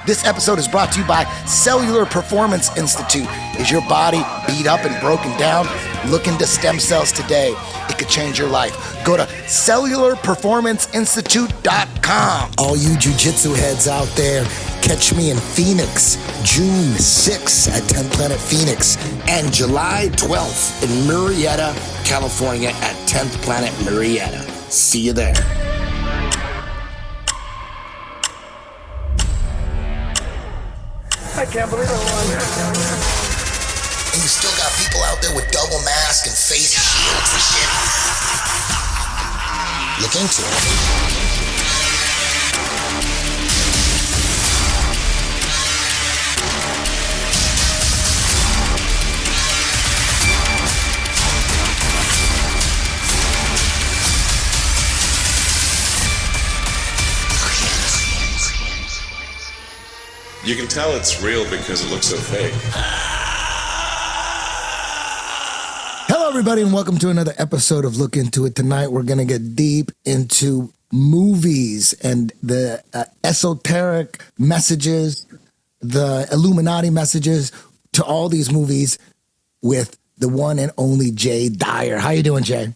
This episode is brought to you by Cellular Performance Institute. Is your body beat up and broken down? Look into stem cells today. It could change your life. Go to cellularperformanceinstitute.com. All you jiu-jitsu heads out there, catch me in Phoenix, June 6th at 10th Planet Phoenix, and July 12th in Murrieta, California at 10th Planet Murrieta. See you there. I can't believe I won. And you still got people out there with double masks and face shields and shit. Look into it. You can tell it's real because it looks so fake. Hello, everybody, and welcome to another episode of Look Into It. Tonight, we're going to get deep into movies and the esoteric messages, the Illuminati messages to all these movies with the one and only Jay Dyer. How you doing, Jay?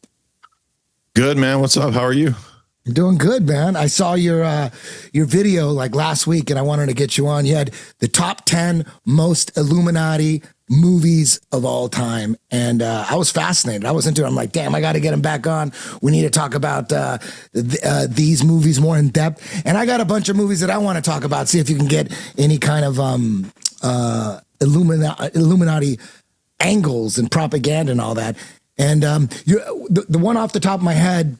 Good, man. What's up? How are you? I'm doing good, man. I saw your video like last week, and I wanted to get you on. You had the top 10 most Illuminati movies of all time, and I was fascinated. I was into it. I'm like, damn, I got to get him back on. We need to talk about these movies more in depth. And I got a bunch of movies that I want to talk about. See if you can get any kind of Illuminati angles and propaganda and all that. And the one off the top of my head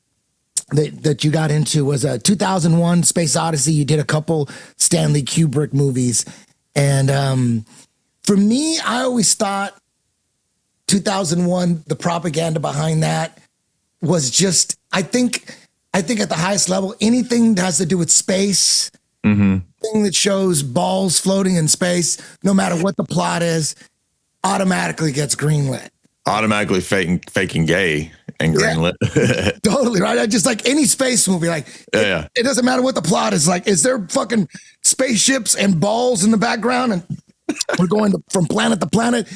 that you got into was 2001 Space Odyssey. You did a couple Stanley Kubrick movies. And for me, I always thought 2001, the propaganda behind that was just, I think at the highest level, anything that has to do with space, thing that shows balls floating in space, no matter what the plot is, automatically gets greenlit. Automatically faking gay and greenlit. Yeah, totally, right? I just like any space movie, like it doesn't matter what the plot is. Like, is there fucking spaceships and balls in the background and we're going from planet to planet?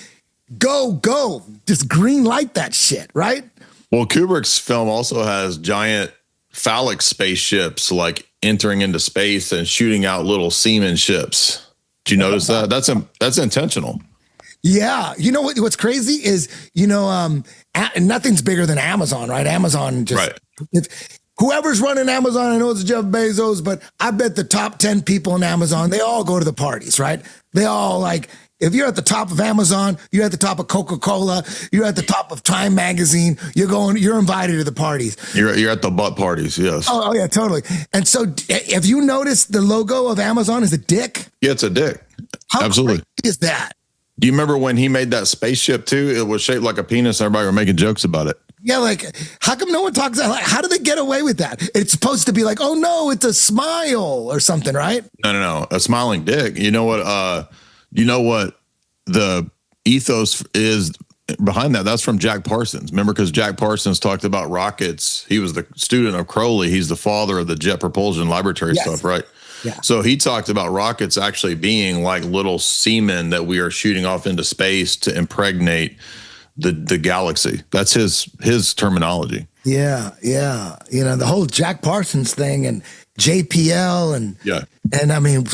Go. Just green light that shit, right? Well, Kubrick's film also has giant phallic spaceships like entering into space and shooting out little semen ships. Did you notice that? That's intentional. Yeah. You know what's crazy is, nothing's bigger than Amazon, right? Amazon just, right. If whoever's running Amazon, I know it's Jeff Bezos, but I bet the top 10 people in Amazon, they all go to the parties, right? They all like, if you're at the top of Amazon, you're at the top of Coca-Cola, you're at the top of Time Magazine, you're invited to the parties. You're at the butt parties, yes. Oh yeah, totally. And so have you noticed the logo of Amazon is a dick? Yeah, it's a dick. How Absolutely. crazy is that? Do you remember when he made that spaceship too? It was shaped like a penis. Everybody were making jokes about it. Yeah, like, how come no one talks about, like, how do they get away with that? It's supposed to be like, oh no, it's a smile or something, right? No. A smiling dick. You know what the ethos is behind that? That's from Jack Parsons. Remember, because Jack Parsons talked about rockets. He was the student of Crowley. He's the father of the jet propulsion laboratory stuff, right? Yeah. So he talked about rockets actually being like little semen that we are shooting off into space to impregnate the galaxy. That's his terminology. Yeah. The whole Jack Parsons thing and JPL and I mean,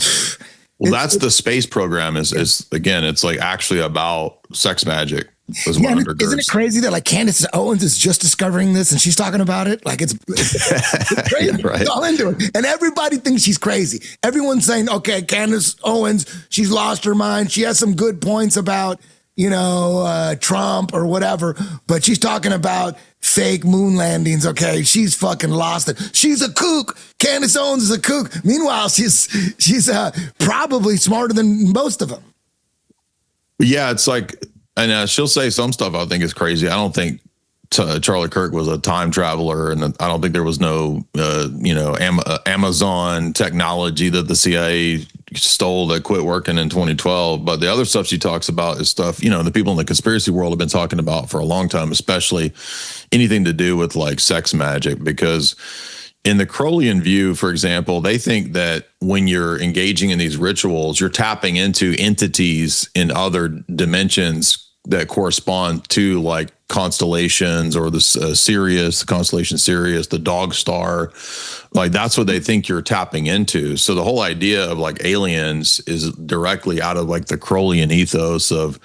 well, that's the space program is again, it's like actually about sex magic. Isn't it crazy that like Candace Owens is just discovering this and she's talking about it? Like it's crazy. Yeah, right. It's all into it. And everybody thinks she's crazy. Everyone's saying, okay, Candace Owens, she's lost her mind. She has some good points about, Trump or whatever, but she's talking about fake moon landings. Okay. She's fucking lost it. She's a kook. Candace Owens is a kook. Meanwhile, she's probably smarter than most of them. Yeah. It's like, and she'll say some stuff I think is crazy. I don't think Charlie Kirk was a time traveler, and I don't think there was no, Amazon technology that the CIA stole that quit working in 2012. But the other stuff she talks about is stuff, the people in the conspiracy world have been talking about for a long time, especially anything to do with like sex magic, because in the Crowleyan view, for example, they think that when you're engaging in these rituals, you're tapping into entities in other dimensions that correspond to like constellations or the Sirius, the constellation Sirius, the dog star. Like that's what they think you're tapping into. So the whole idea of like aliens is directly out of like the Crowleyan ethos of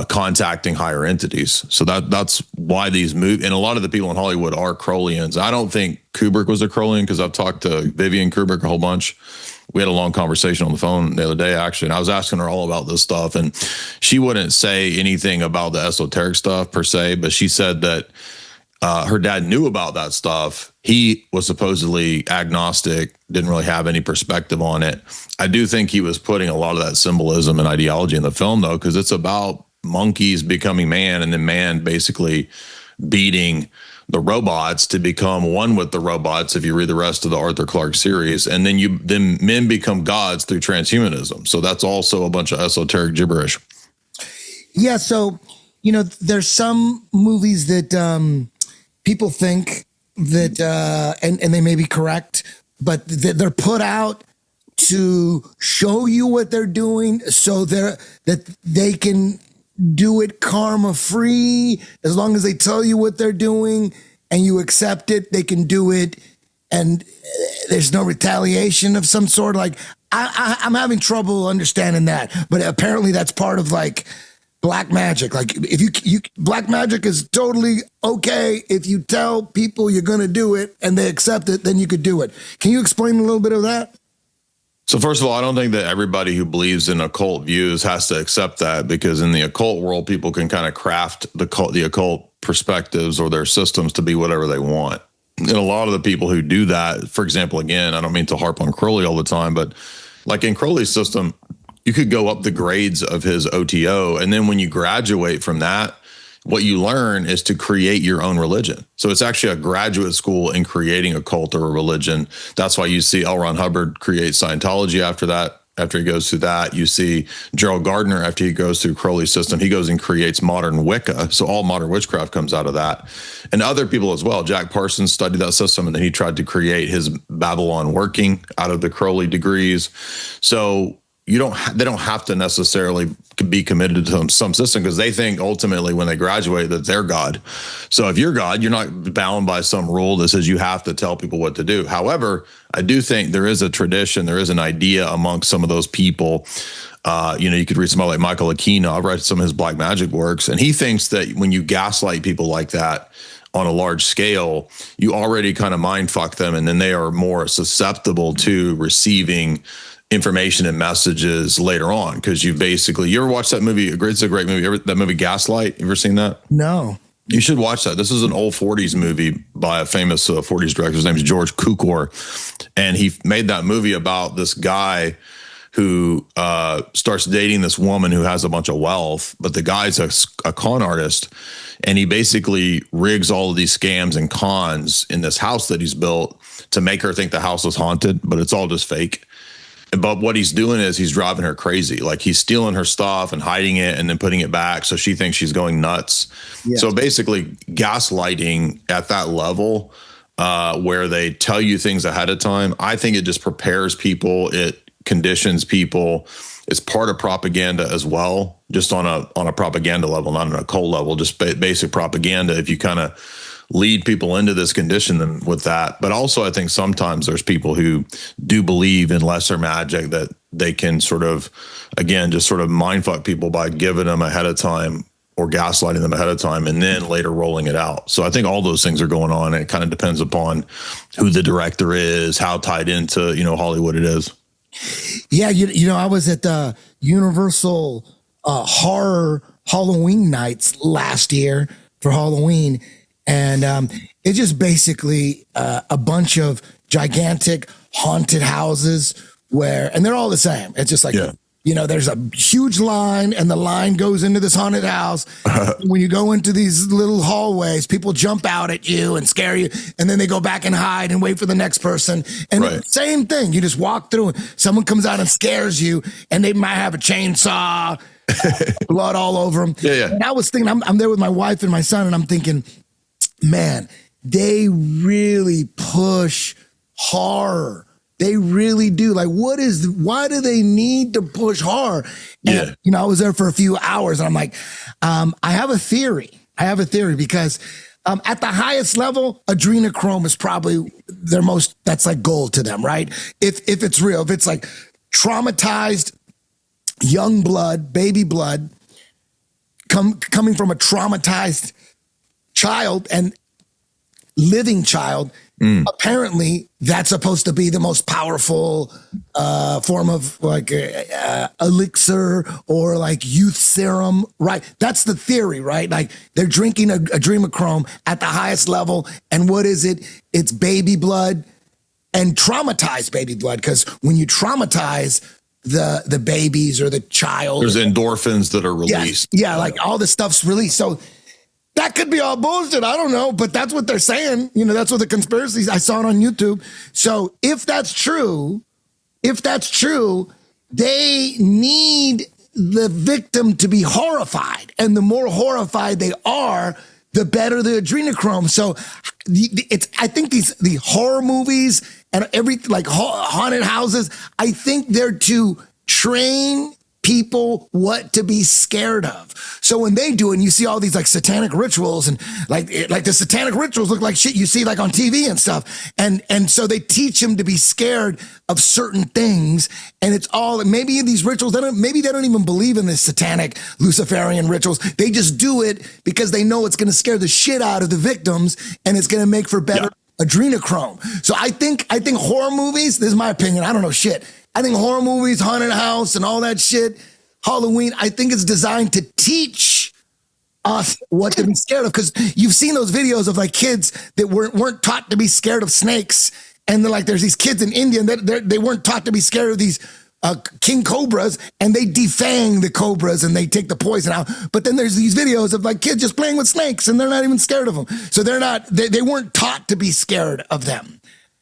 contacting higher entities. So that's why these move. And a lot of the people in Hollywood are Crowleyans. I don't think Kubrick was a Crowleyan because I've talked to Vivian Kubrick a whole bunch. We had a long conversation on the phone the other day, actually, and I was asking her all about this stuff, and she wouldn't say anything about the esoteric stuff per se, but she said that her dad knew about that stuff. He was supposedly agnostic, didn't really have any perspective on it. I do think he was putting a lot of that symbolism and ideology in the film, though, because it's about monkeys becoming man and then man basically beating the robots to become one with the robots. If you read the rest of the Arthur Clarke series, and then men become gods through transhumanism. So that's also a bunch of esoteric gibberish. Yeah. So, there's some movies that people think that, and they may be correct, but they're put out to show you what they're doing so that they can do it karma free. As long as they tell you what they're doing and you accept it, they can do it, and there's no retaliation of some sort. Like I'm having trouble understanding that, but apparently that's part of like black magic. Like if you black magic is totally okay if you tell people you're going to do it and they accept it, then you could do it. Can you explain a little bit of that? So first of all, I don't think that everybody who believes in occult views has to accept that, because in the occult world, people can kind of craft the occult perspectives or their systems to be whatever they want. And a lot of the people who do that, for example, again, I don't mean to harp on Crowley all the time, but like in Crowley's system, you could go up the grades of his OTO. And then when you graduate from that, what you learn is to create your own religion. So it's actually a graduate school in creating a cult or a religion. That's why you see L. Ron Hubbard create Scientology after that. After he goes through that, you see Gerald Gardner, after he goes through Crowley's system, he goes and creates modern Wicca. So all modern witchcraft comes out of that. And other people as well. Jack Parsons studied that system, and then he tried to create his Babylon working out of the Crowley degrees. So they don't have to necessarily be committed to some system, because they think ultimately when they graduate that they're God. So if you're God, you're not bound by some rule that says you have to tell people what to do. However, I do think there is a tradition, there is an idea amongst some of those people. You could read somebody like Michael Aquino. I've read some of his black magic works, and he thinks that when you gaslight people like that on a large scale, you already kind of mind fuck them, and then they are more susceptible to receiving information and messages later on. Because you ever watched that movie? It's a great movie. That movie Gaslight. You ever seen that? No. You should watch that. This is an old 40s movie by a famous 40s director. His name is George Cukor. And he made that movie about this guy who starts dating this woman who has a bunch of wealth, but the guy's a con artist. And he basically rigs all of these scams and cons in this house that he's built to make her think the house is haunted, but it's all just fake. But what he's doing is he's driving her crazy. Like he's stealing her stuff and hiding it and then putting it back, so she thinks she's going nuts. Yeah. So basically gaslighting at that level, where they tell you things ahead of time, I think it just prepares people. It conditions people. It's part of propaganda as well, just on a propaganda level, not on a occult level, just basic propaganda. If you kind of lead people into this, condition them with that. But also I think sometimes there's people who do believe in lesser magic that they can sort of, again, just sort of mind fuck people by giving them ahead of time or gaslighting them ahead of time and then later rolling it out. So I think all those things are going on. And it kind of depends upon who the director is, how tied into, Hollywood it is. Yeah. I was at the Universal Horror Halloween nights last year for Halloween. And it's just basically a bunch of gigantic haunted houses and they're all the same. It's just like, there's a huge line and the line goes into this haunted house. When you go into these little hallways, people jump out at you and scare you. And then they go back and hide and wait for the next person. And Same thing. You just walk through and someone comes out and scares you, and they might have a chainsaw, blood all over them. Yeah. And I was thinking, I'm there with my wife and my son, and I'm thinking, man, they really push horror. They really do. Like, why do they need to push horror? And, I was there for a few hours and I'm like, I have a theory. Because at the highest level, adrenochrome is probably that's like gold to them, right? If it's real, if it's like traumatized young blood, baby blood, coming from a traumatized child and living child, apparently that's supposed to be the most powerful form of like elixir or like youth serum, right? That's the theory, right? Like they're drinking adrenochrome at the highest level. And what is it? It's baby blood and traumatized baby blood. Because when you traumatize the babies or the child, there's endorphins that are released. Yeah, like all the stuff's released. So that could be all bullshit. I don't know, but that's what they're saying. That's what the conspiracies, I saw it on YouTube. So if that's true, they need the victim to be horrified. And the more horrified they are, the better the adrenochrome. So I think the horror movies and like haunted houses, I think they're to train people what to be scared of. So when they do it and you see all these like satanic rituals and like the satanic rituals look like shit you see like on TV and stuff. And so they teach them to be scared of certain things. And it's all, maybe these rituals, maybe they don't even believe in this satanic Luciferian rituals. They just do it because they know it's going to scare the shit out of the victims and it's going to make for better adrenochrome. So I think horror movies, this is my opinion, I don't know shit. I think horror movies, haunted house and all that shit, Halloween, I think it's designed to teach us what to be scared of. Because you've seen those videos of like kids that weren't taught to be scared of snakes. And they're like, there's these kids in India that they weren't taught to be scared of these king cobras, and they defang the cobras and they take the poison out. But then there's these videos of like kids just playing with snakes and they're not even scared of them. So they weren't taught to be scared of them.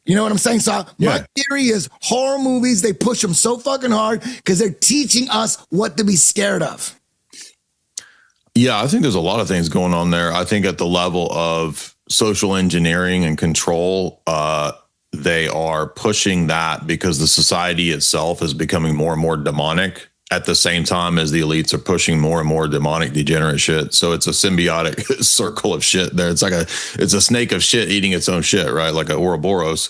You know what I'm saying? So my theory is horror movies, they push them so fucking hard because they're teaching us what to be scared of. Yeah, I think there's a lot of things going on there. I think at the level of social engineering and control, they are pushing that because the society itself is becoming more and more demonic at the same time as the elites are pushing more and more demonic, degenerate shit. So it's a symbiotic circle of shit there. It's a snake of shit eating its own shit, right? Like an Ouroboros.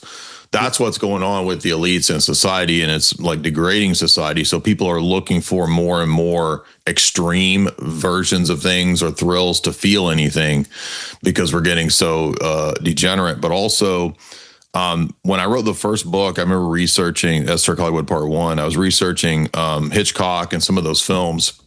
That's what's going on with the elites and society, and it's like degrading society. So people are looking for more and more extreme versions of things or thrills to feel anything because we're getting so degenerate. But also, when I wrote the first book, I remember researching Esoteric Hollywood Part 1. I was researching Hitchcock and some of those films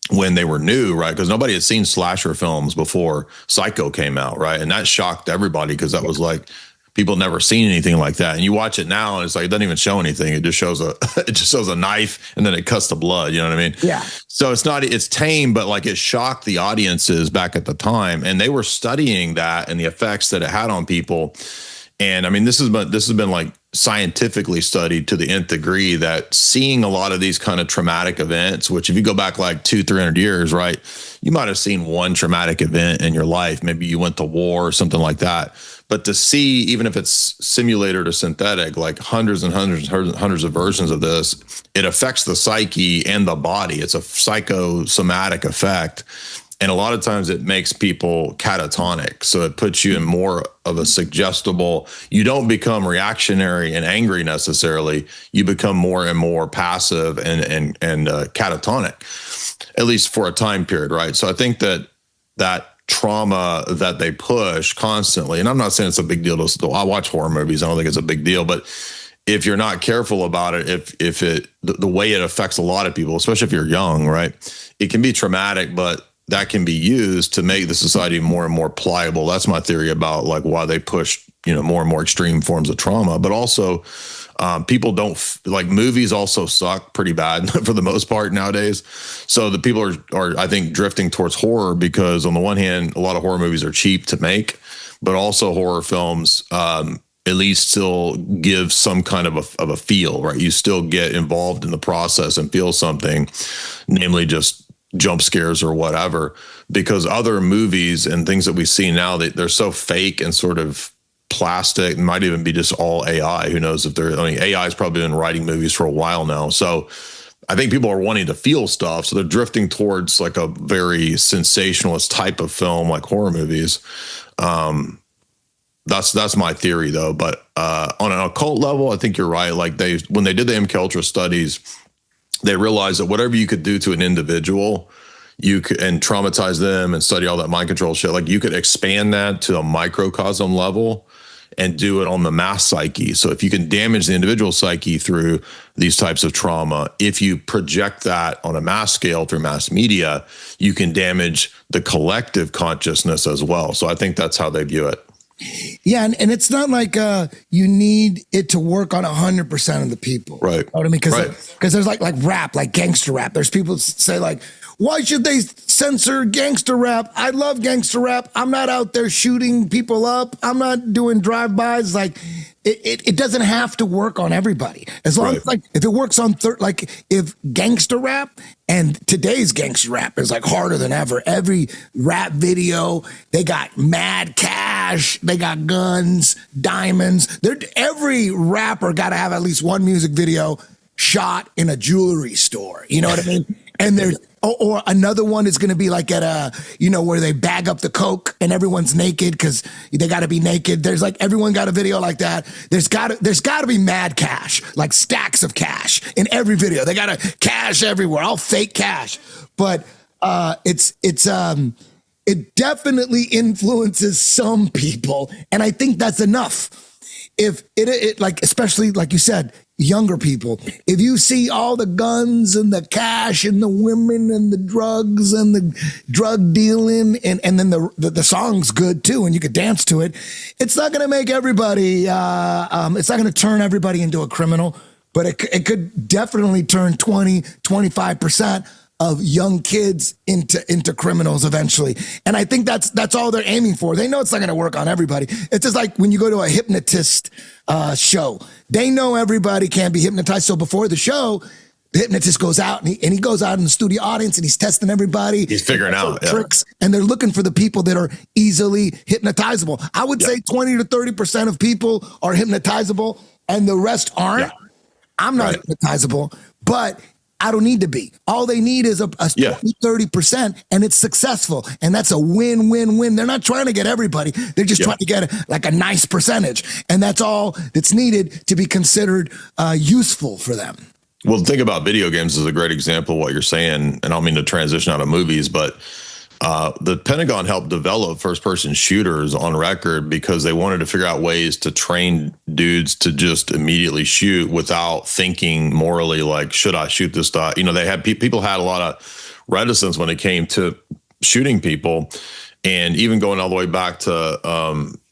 when they were new, right? Because nobody had seen slasher films before Psycho came out, right? And that shocked everybody because that was like, people never seen anything like that. And you watch it now and it's like, it doesn't even show anything. It just shows a knife and then it cuts the blood. You know what I mean? Yeah. So it's tame, but like it shocked the audiences back at the time. And they were studying that and the effects that it had on people. And I mean, this has been like scientifically studied to the nth degree that seeing a lot of these kind of traumatic events, which if you go back like 200-300 years, right, you might have seen one traumatic event in your life. Maybe you went to war or something like that. But to see, even if it's simulated or synthetic, like hundreds and hundreds of versions of this, it affects the psyche and the body. It's a psychosomatic effect. And a lot of times it makes people catatonic. So it puts you in more of a suggestible, you don't become reactionary and angry necessarily. You become more and more passive and catatonic, at least for a time period, right? So I think that trauma that they push constantly, and I'm not saying it's a big deal to I watch horror movies, I don't think it's a big deal, but if you're not careful about it, if the way it affects a lot of people, especially if you're young, right, it can be traumatic, but that can be used to make the society more and more pliable. That's my theory about like why they push, more and more extreme forms of trauma. But also, people don't like movies also suck pretty bad for the most part nowadays. So the people are I think drifting towards horror because on the one hand, a lot of horror movies are cheap to make, but also horror films at least still give some kind of a feel, right? You still get involved in the process and feel something, namely just jump scares or whatever, because other movies and things that we see now, they're so fake and sort of plastic. It might even be just all AI. Who knows if AI has probably been writing movies for a while now. So I think people are wanting to feel stuff. So they're drifting towards like a very sensationalist type of film, like horror movies. That's my theory though. But on an occult level, I think you're right. Like when they did the MK Ultra studies, they realized that whatever you could do to an individual, you could, and traumatize them and study all that mind control shit, like you could expand that to a microcosm level and do it on the mass psyche. So if you can damage the individual psyche through these types of trauma, if you project that on a mass scale through mass media, you can damage the collective consciousness as well. So I think that's how they view it. Yeah, and it's not like you need it to work on 100% of the people. Right. You know what I mean? Because there's like rap, like gangster rap. There's people that say like, why should they censor gangster rap? I love gangster rap. I'm not out there shooting people up. I'm not doing drive-bys. Like, it doesn't have to work on everybody. As long as, like, if it works on, like, if gangster rap, and today's gangster rap is, like, harder than ever. Every rap video, they got mad cash. They got guns, diamonds. Every rapper got to have at least one music video shot in a jewelry store. You know what I mean? And there's, or another one is going to be like at a, where they bag up the coke and everyone's naked because they got to be naked. There's like, everyone got a video like that. There's got to be mad cash, like stacks of cash in every video. They got to cash everywhere, all fake cash. But it definitely influences some people. And I think that's enough. If it like, especially like you said, younger people, if you see all the guns and the cash and the women and the drugs and the drug dealing and then the song's good too and you could dance to it, it's not going to make everybody, it's not going to turn everybody into a criminal, but it could definitely turn 20-25% of young kids into criminals eventually. And I think that's all they're aiming for. They know it's not going to work on everybody. It's just like when you go to a hypnotist show, they know everybody can't be hypnotized. So before the show, the hypnotist goes out and he goes out in the studio audience and he's testing everybody. He's figuring out tricks, and they're looking for the people that are easily hypnotizable. I would say 20 to 30% of people are hypnotizable and the rest aren't. Yeah. I'm not hypnotizable, but I don't need to be. All they need is a 30%, and it's successful. And that's a win-win-win. They're not trying to get everybody. They're just trying to get a nice percentage. And that's all that's needed to be considered useful for them. Well, the thing about video games is a great example of what you're saying. And I don't mean to transition out of movies, but the Pentagon helped develop first-person shooters on record because they wanted to figure out ways to train dudes to just immediately shoot without thinking morally, like, should I shoot this guy? They had people had a lot of reticence when it came to shooting people, and even going all the way back to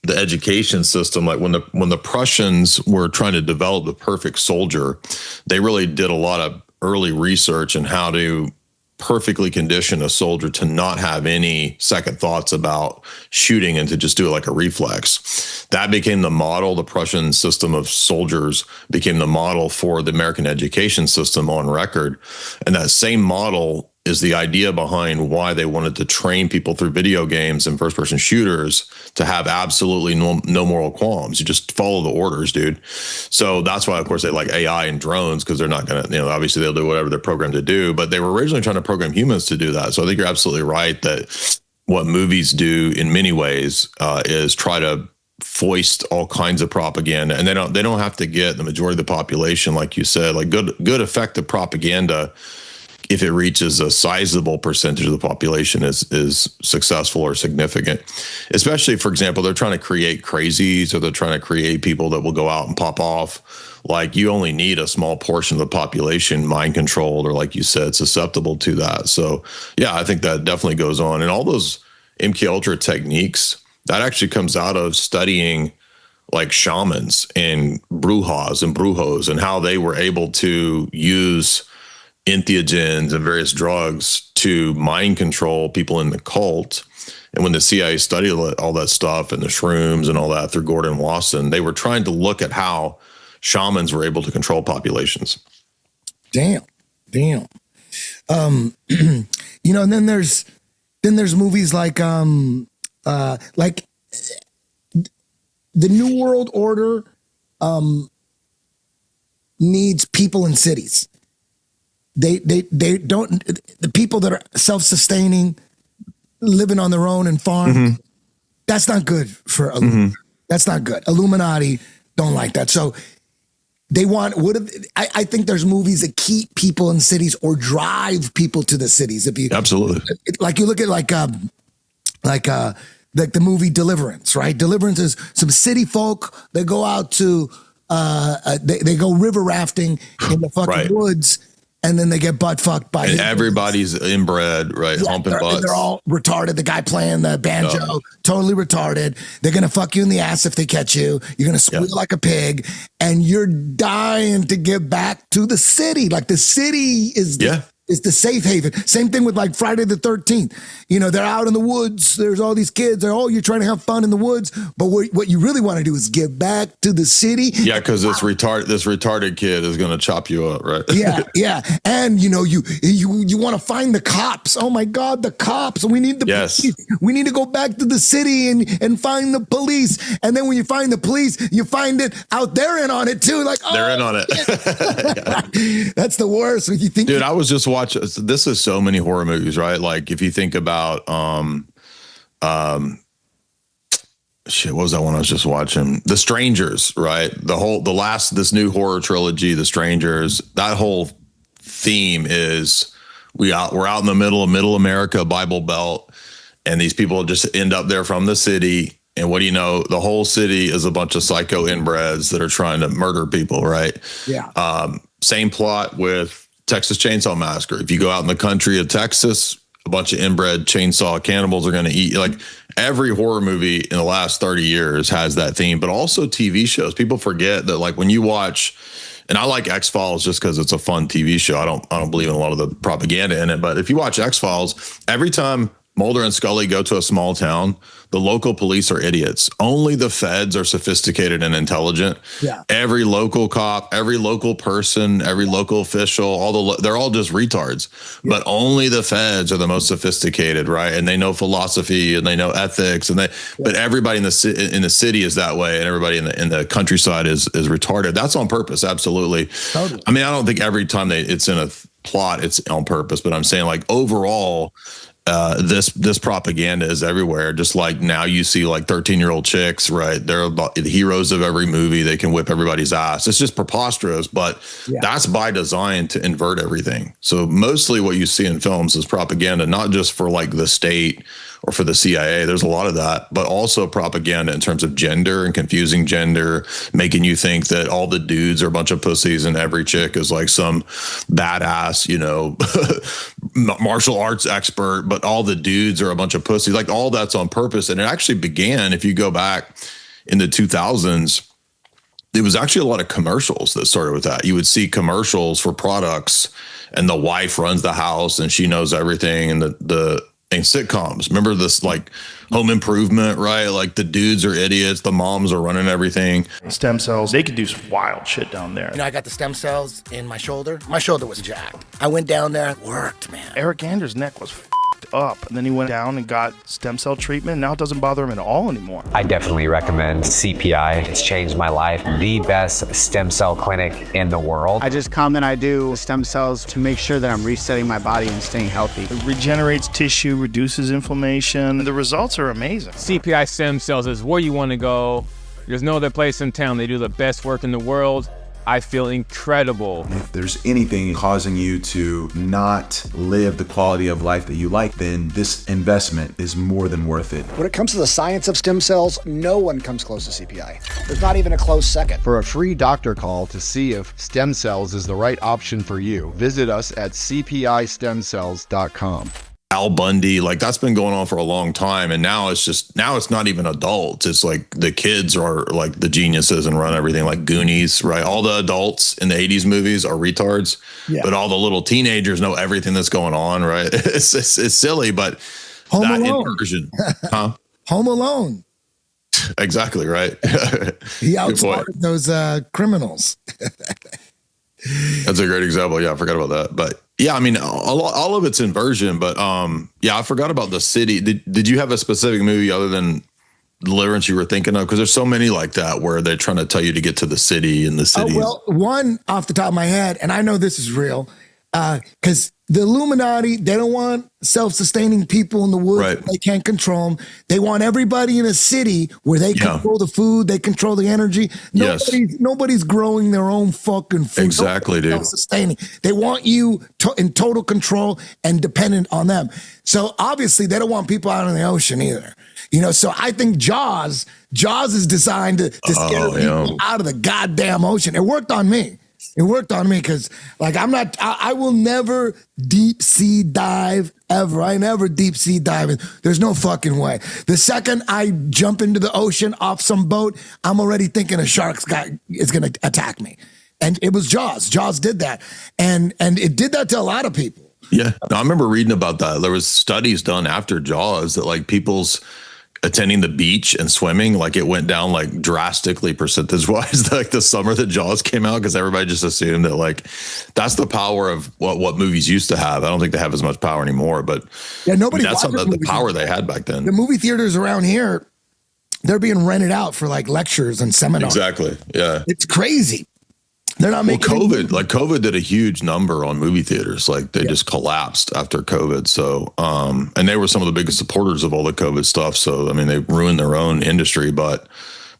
the education system. Like when the Prussians were trying to develop the perfect soldier, they really did a lot of early research in how to perfectly condition a soldier to not have any second thoughts about shooting and to just do it like a reflex. That became the model. The Prussian system of soldiers became the model for the American education system on record. And that same model is the idea behind why they wanted to train people through video games and first-person shooters to have absolutely no moral qualms. You just follow the orders, dude. So that's why, of course, they like AI and drones, because they're not going to, obviously they'll do whatever they're programmed to do, but they were originally trying to program humans to do that. So I think you're absolutely right that what movies do in many ways is try to foist all kinds of propaganda, and they don't have to get the majority of the population, like you said, like good effective propaganda. If it reaches a sizable percentage of the population is successful or significant, especially, for example, they're trying to create crazies, or they're trying to create people that will go out and pop off. Like, you only need a small portion of the population mind controlled, or, like you said, susceptible to that. So yeah, I think that definitely goes on. And all those MK Ultra techniques, that actually comes out of studying like shamans and brujas and brujos, and how they were able to use entheogens and various drugs to mind control people in the cult. And when the CIA studied all that stuff and the shrooms and all that through Gordon Wasson, they were trying to look at how shamans were able to control populations. Damn. and then there's movies like the New World Order needs people in cities. They don't, the people that are self-sustaining, living on their own and farm. That's not good for that's not good. Illuminati don't like that. So they want, I think there's movies that keep people in cities or drive people to the cities. If you absolutely, like, you look at like the movie Deliverance, right? Deliverance is some city folk that go out to they go river rafting in the fucking woods, and then they get butt fucked by everybody's inbred, right? Yeah, humping butts. They're all retarded. The guy playing the banjo, totally retarded. They're gonna fuck you in the ass if they catch you. You're gonna squeal like a pig, and you're dying to get back to the city. Like, the city is is the safe haven. Same thing with like Friday the 13th. They're out in the woods. There's all these kids. You're trying to have fun in the woods. But what you really want to do is get back to the city. Yeah, because this retarded kid is going to chop you up, right? Yeah. And, you want to find the cops. Oh, my God, the cops. We need the police. We need to go back to the city and find the police. And then when you find the police, you find it out there and on it, too. Like, they're in on it. That's the worst. When you think, dude, I was just watching. This is so many horror movies, right? Like, if you think about shit, what was that one I was just watching? The Strangers, right? This new horror trilogy, The Strangers, that whole theme is we're out in the middle of Middle America, Bible Belt, and these people just end up there from the city. And what do you know? The whole city is a bunch of psycho inbreds that are trying to murder people, right? Yeah. Same plot with Texas Chainsaw Massacre. If you go out in the country of Texas, a bunch of inbred chainsaw cannibals are going to eat. Like, every horror movie in the last 30 years has that theme, but also TV shows. People forget that, like, when you watch, and I like X-Files just because it's a fun TV show. I don't believe in a lot of the propaganda in it, but if you watch X-Files, every time Mulder and Scully go to a small town, the local police are idiots. Only the feds are sophisticated and intelligent. Yeah. Every local cop, every local person, every local official, they're all just retards. Yeah. But only the feds are the most sophisticated, right? And they know philosophy and they know ethics, but everybody in the city is that way, and everybody in the countryside is retarded. That's on purpose, absolutely. Totally. I mean, I don't think every time it's in a plot it's on purpose, but I'm saying, like, overall, this propaganda is everywhere. Just like now you see like 13-year-old chicks, right? They're the heroes of every movie. They can whip everybody's ass. It's just preposterous, but that's by design to invert everything. So mostly what you see in films is propaganda, not just for like the state or for the CIA. There's a lot of that, but also propaganda in terms of gender and confusing gender, making you think that all the dudes are a bunch of pussies and every chick is like some badass, martial arts expert, but all the dudes are a bunch of pussies. Like, all that's on purpose. And it actually began, if you go back in the 2000s, there was actually a lot of commercials that started with that. You would see commercials for products, and the wife runs the house and she knows everything. And and sitcoms, remember this, like Home Improvement, right? Like, the dudes are idiots, the moms are running everything. Stem cells, they could do some wild shit down there. I got the stem cells in my shoulder. My shoulder was jacked. I went down there, it worked, man. Eric Anders' neck was up, and then he went down and got stem cell treatment. Now it doesn't bother him at all anymore. I definitely recommend CPI. It's changed my life. The best stem cell clinic in the world. I just come and I do stem cells to make sure that I'm resetting my body and staying healthy. It regenerates tissue, reduces inflammation. The results are amazing. CPI stem cells is where you want to go. There's no other place in town. They do the best work in the world. I feel incredible. If there's anything causing you to not live the quality of life that you like, then this investment is more than worth it. When it comes to the science of stem cells, no one comes close to CPI. There's not even a close second. For a free doctor call to see if stem cells is the right option for you, visit us at cpistemcells.com. Al Bundy, like, that's been going on for a long time, and now it's not even adults. It's like the kids are like the geniuses and run everything, like Goonies, right? All the adults in the 80s movies are retards, but all the little teenagers know everything that's going on, right? It's silly, but Home that Alone. inversion, huh? Home Alone. Exactly right. He outsmarted those criminals. That's a great example. Yeah, I forgot about that. But yeah, I mean, all of it's inversion. But yeah, I forgot about the city. Did you have a specific movie other than Deliverance you were thinking of? Because there's so many like that where they're trying to tell you to get to the city and the city. Well, one off the top of my head, and I know this is real, because the Illuminati, they don't want self-sustaining people in the woods. Right. They can't control them. They want everybody in a city where they control the food, they control the energy. Nobody's growing their own fucking food. Exactly, dude. Self-sustaining. They want you in total control and dependent on them. So obviously, they don't want people out in the ocean either. You know, so I think Jaws is designed to scare people out of the goddamn ocean. It worked on me. It worked on me because, like, I will never deep sea dive ever. I never deep sea dive. There's no fucking way. The second I jump into the ocean off some boat, I'm already thinking a shark is going to attack me. And it was Jaws. Jaws did that. And it did that to a lot of people. Yeah. No, I remember reading about that. There was studies done after Jaws that, like, people's attending the beach and swimming, like, it went down like drastically percentage wise, like the summer that Jaws came out, because everybody just assumed that, like, that's the power of what movies used to have. I don't think they have as much power anymore, but yeah, that's the power they had back then. The movie theaters around here, they're being rented out for like lectures and seminars. Exactly. Yeah. It's crazy. They're not making COVID did a huge number on movie theaters. Like, they just collapsed after COVID. So, and they were some of the biggest supporters of all the COVID stuff. So, I mean, they ruined their own industry, but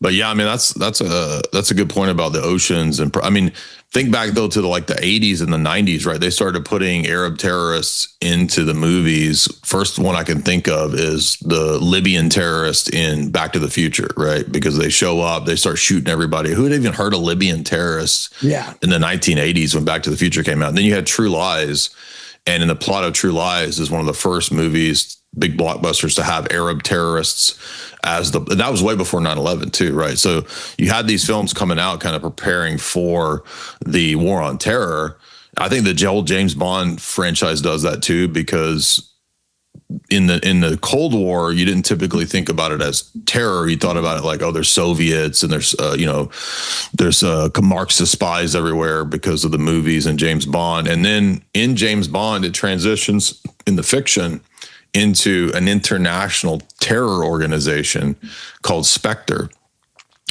yeah, I mean, that's a good point about the oceans. And I mean, think back though to the 80s and the 90s, right? They started putting Arab terrorists into the movies. First one I can think of is the Libyan terrorist in Back to the Future, right? Because they show up, they start shooting everybody. Who had even heard of Libyan terrorists in the 1980s when Back to the Future came out? And then you had True Lies. And in the plot of True Lies is one of the first movies, big blockbusters, to have Arab terrorists as that was way before 9/11 too, right? So you had these films coming out kind of preparing for the war on terror. I think the whole James Bond franchise does that too, because in the Cold War, you didn't typically think about it as terror. You thought about it like, oh, there's Soviets and there's Marxist spies everywhere because of the movies and James Bond. And then in James Bond, it transitions in the fiction into an international terror organization called Spectre.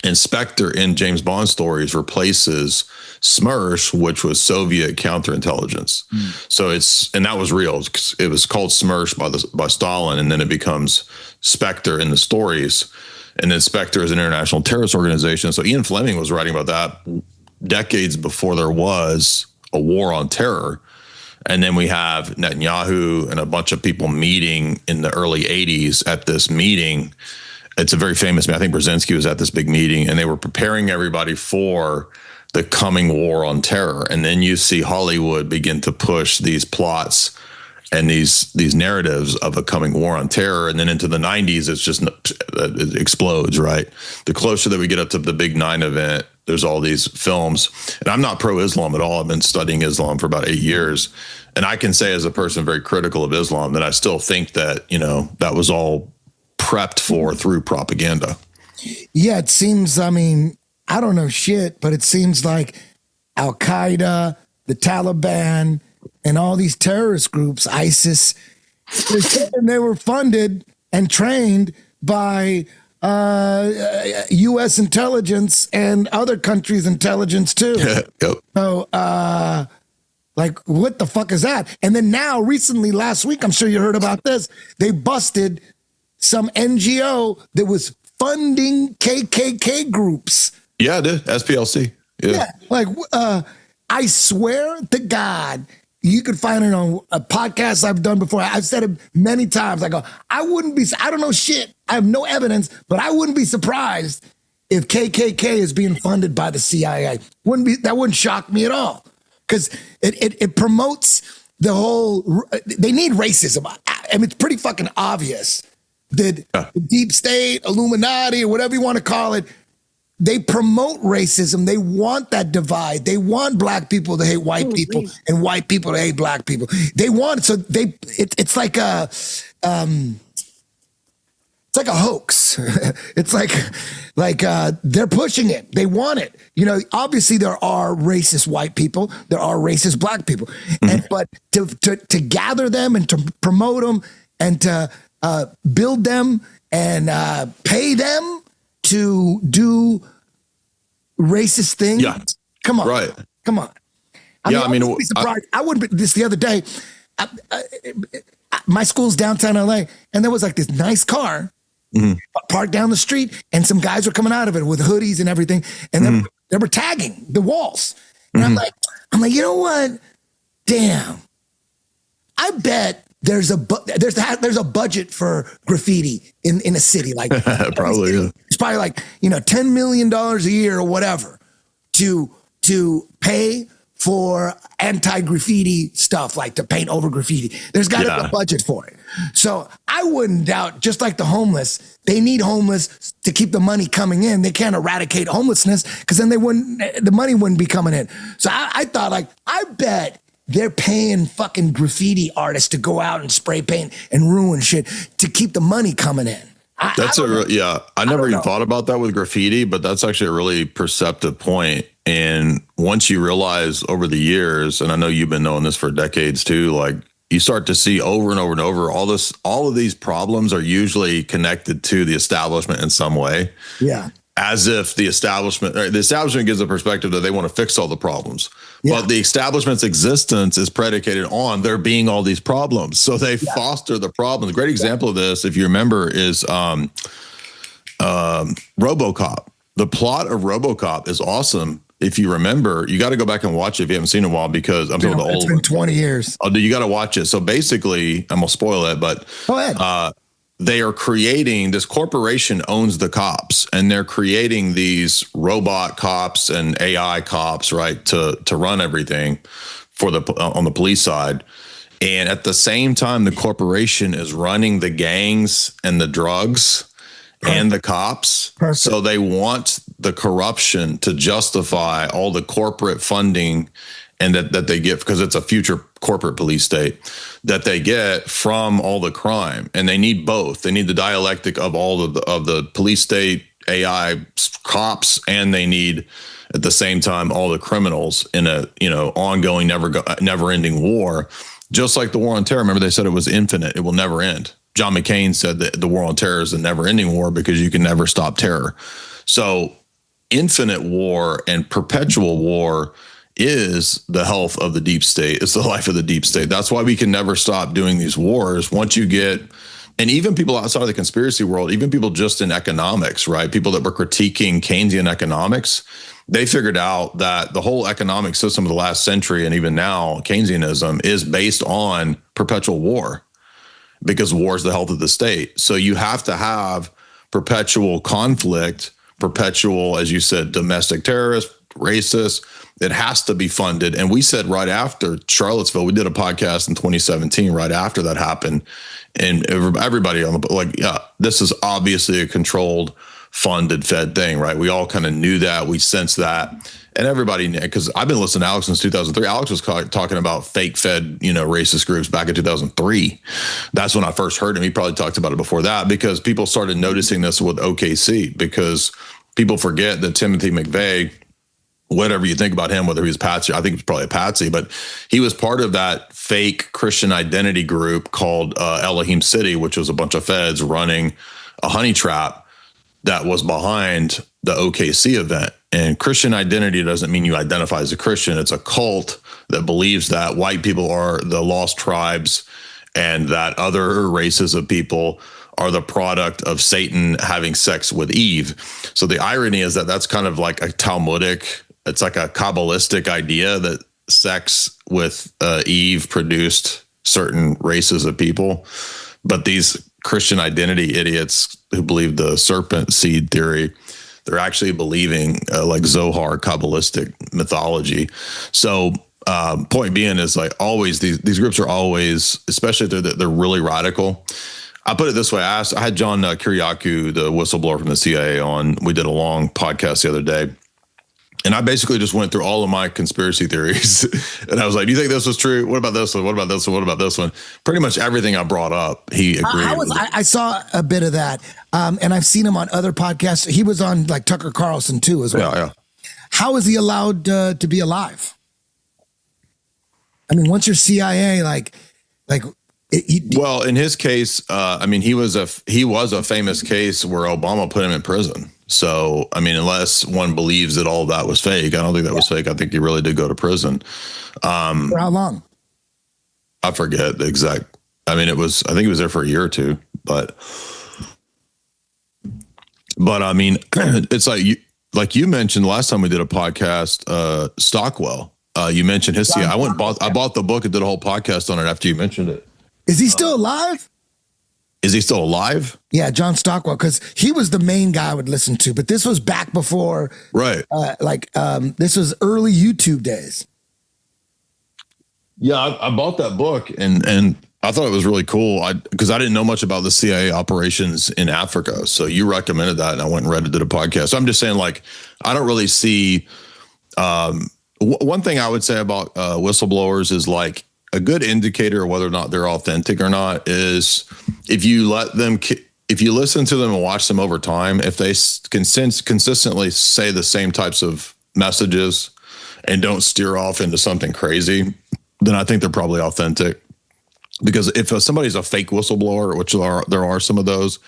And Spectre in James Bond stories replaces SMERSH, which was Soviet counterintelligence. So and that was real. It was called SMERSH by Stalin, and then it becomes Spectre in the stories. And then Spectre is an international terrorist organization. So Ian Fleming was writing about that decades before there was a war on terror. And then we have Netanyahu and a bunch of people meeting in the early 80s at this meeting. It's a very famous meeting. I think Brzezinski was at this big meeting, and they were preparing everybody for the coming war on terror. And then you see Hollywood begin to push these plots and these narratives of a coming war on terror. And then into the 90s, it explodes, right? The closer that we get up to the Big 9 event, there's all these films. And I'm not pro-Islam at all. I've been studying Islam for about 8 years. And I can say, as a person very critical of Islam, that I still think that, that was all prepped for through propaganda. Yeah, it seems, I mean, I don't know shit, but it seems like Al-Qaeda, the Taliban, and all these terrorist groups, ISIS, they were funded and trained by U.S. intelligence and other countries' intelligence too. Yep. So, like, what the fuck is that? And then now, recently, last week, I'm sure you heard about this, they busted some NGO that was funding KKK groups. Yeah, dude, SPLC. Yeah. Like, I swear to God, you could find it on a podcast I've done before. I've said it many times. I go, I don't know shit. I have no evidence, but I wouldn't be surprised if KKK is being funded by the CIA. That wouldn't shock me at all. Because it promotes the whole, they need racism. I mean, it's pretty fucking obvious that the deep state, Illuminati, or whatever you want to call it, they promote racism. They want that divide. They want black people to hate white people and white people to hate black people. They want, so it's like it's like a hoax. It's like they're pushing it. They want it. You know, obviously there are racist white people. There are racist black people. But to gather them and to promote them and to build them and pay them to do racist things. Yeah. Come on. Right. Come on. I wouldn't be surprised. I wouldn't be, this the other day, my school's downtown LA, and there was like this nice car parked down the street, and some guys were coming out of it with hoodies and everything, and they were tagging the walls. And I'm like, you know what? Damn. I bet there's a budget for graffiti in a city like probably. Yeah. It's probably like, you know, $10 million a year or whatever to pay for anti-graffiti stuff, like to paint over graffiti. There's got to be a budget for it. So I wouldn't doubt, just like the homeless, they need homeless to keep the money coming in. They can't eradicate homelessness because then the money wouldn't be coming in. So I thought, like, I bet they're paying fucking graffiti artists to go out and spray paint and ruin shit to keep the money coming in. I never even thought about that with graffiti, but that's actually a really perceptive point. And once you realize over the years, and I know you've been knowing this for decades too, like you start to see over and over and over, all of these problems are usually connected to the establishment in some way. Yeah. As if the establishment gives a perspective that they want to fix all the problems. Yeah. But the establishment's existence is predicated on there being all these problems. So they foster the problems. A great example of this, if you remember, is RoboCop. The plot of RoboCop is awesome. If you remember, you got to go back and watch it if you haven't seen it in a while, because I'm talking about the old. It's been 20 years. Oh, you got to watch it. So basically, I'm gonna spoil it, but go ahead. They are creating, this corporation owns the cops, and they're creating these robot cops and AI cops, right, to run everything for on the police side. And at the same time, the corporation is running the gangs and the drugs and the cops. Perfect. So they want the corruption to justify all the corporate funding and that they get, because it's a future corporate police state that they get from all the crime. And they need both. They need the dialectic of all of the police state AI cops, and they need at the same time all the criminals in a, you know, ongoing, never ending war. Just like the war on terror. Remember, they said it was infinite. It will never end. John McCain said that the war on terror is a never ending war because you can never stop terror. So infinite war and perpetual war is the health of the deep state. It's the life of the deep state. That's why we can never stop doing these wars. Once you get, and even people outside of the conspiracy world, even people just in economics, right? People that were critiquing Keynesian economics, they figured out that the whole economic system of the last century, and even now, Keynesianism, is based on perpetual war, because war is the health of the state. So you have to have perpetual conflict, perpetual, as you said, domestic terrorists, racists. It has to be funded. And we said right after Charlottesville, we did a podcast in 2017, right after that happened. And everybody on the, like, yeah, this is obviously a controlled, funded, fed thing, right? We all kind of knew that. We sensed that. And everybody, because I've been listening to Alex since 2003. Alex was talking about fake fed, racist groups back in 2003. That's when I first heard him. He probably talked about it before that, because people started noticing this with OKC, because people forget that Timothy McVeigh, whatever you think about him, whether he was patsy, I think he was probably a patsy, but he was part of that fake Christian identity group called Elohim City, which was a bunch of feds running a honey trap that was behind the OKC event. And Christian identity doesn't mean you identify as a Christian. It's a cult that believes that white people are the lost tribes and that other races of people are the product of Satan having sex with Eve. So the irony is that that's kind of like a Talmudic, it's like a Kabbalistic idea that sex with Eve produced certain races of people. But these Christian identity idiots who believe the serpent seed theory, they're actually believing like Zohar Kabbalistic mythology. So point being is, like, always these groups are always, especially if they're really radical. I put it this way. I had John Kiriakou, the whistleblower from the CIA, on. We did a long podcast the other day. And I basically just went through all of my conspiracy theories. And I was like, do you think this was true? What about this one? What about this one? What about this one? Pretty much everything I brought up, he agreed with. I saw a bit of that. And I've seen him on other podcasts. He was on like Tucker Carlson too as well. Yeah. How is he allowed to be alive? I mean, once you're CIA, well, in his case, I mean, he was a famous case where Obama put him in prison. So, I mean, unless one believes that all of that was fake, I don't think that was fake. I think he really did go to prison. For how long? I forget the exact. I mean, I think he was there for a year or two, but I mean, it's like you mentioned last time we did a podcast, Stockwell. You mentioned his CIA. I bought the book and did a whole podcast on it after you mentioned it. Is he still alive? Is he still alive? Yeah, John Stockwell, because he was the main guy I would listen to. But this was back before, right? This was early YouTube days. Yeah, I bought that book and I thought it was really cool. Because I didn't know much about the CIA operations in Africa. So you recommended that, and I went and read it, did a podcast. So I'm just saying, like, I don't really see. One thing I would say about whistleblowers is like, a good indicator of whether or not they're authentic or not is if you listen to them and watch them over time, if they consistently say the same types of messages and don't steer off into something crazy, then I think they're probably authentic. Because if somebody's a fake whistleblower, which there are some of those,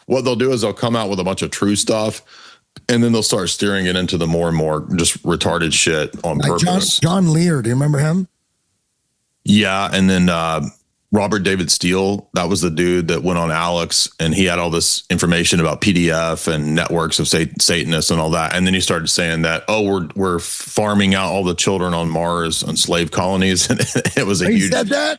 what they'll do is they'll come out with a bunch of true stuff, and then they'll start steering it into the more and more just retarded shit on purpose. John Lear, do you remember him? Yeah, and then Robert David Steele, that was the dude that went on Alex, and he had all this information about PDF and networks of Satanists and all that. And then he started saying that, we're farming out all the children on Mars on slave colonies, and it was He said that?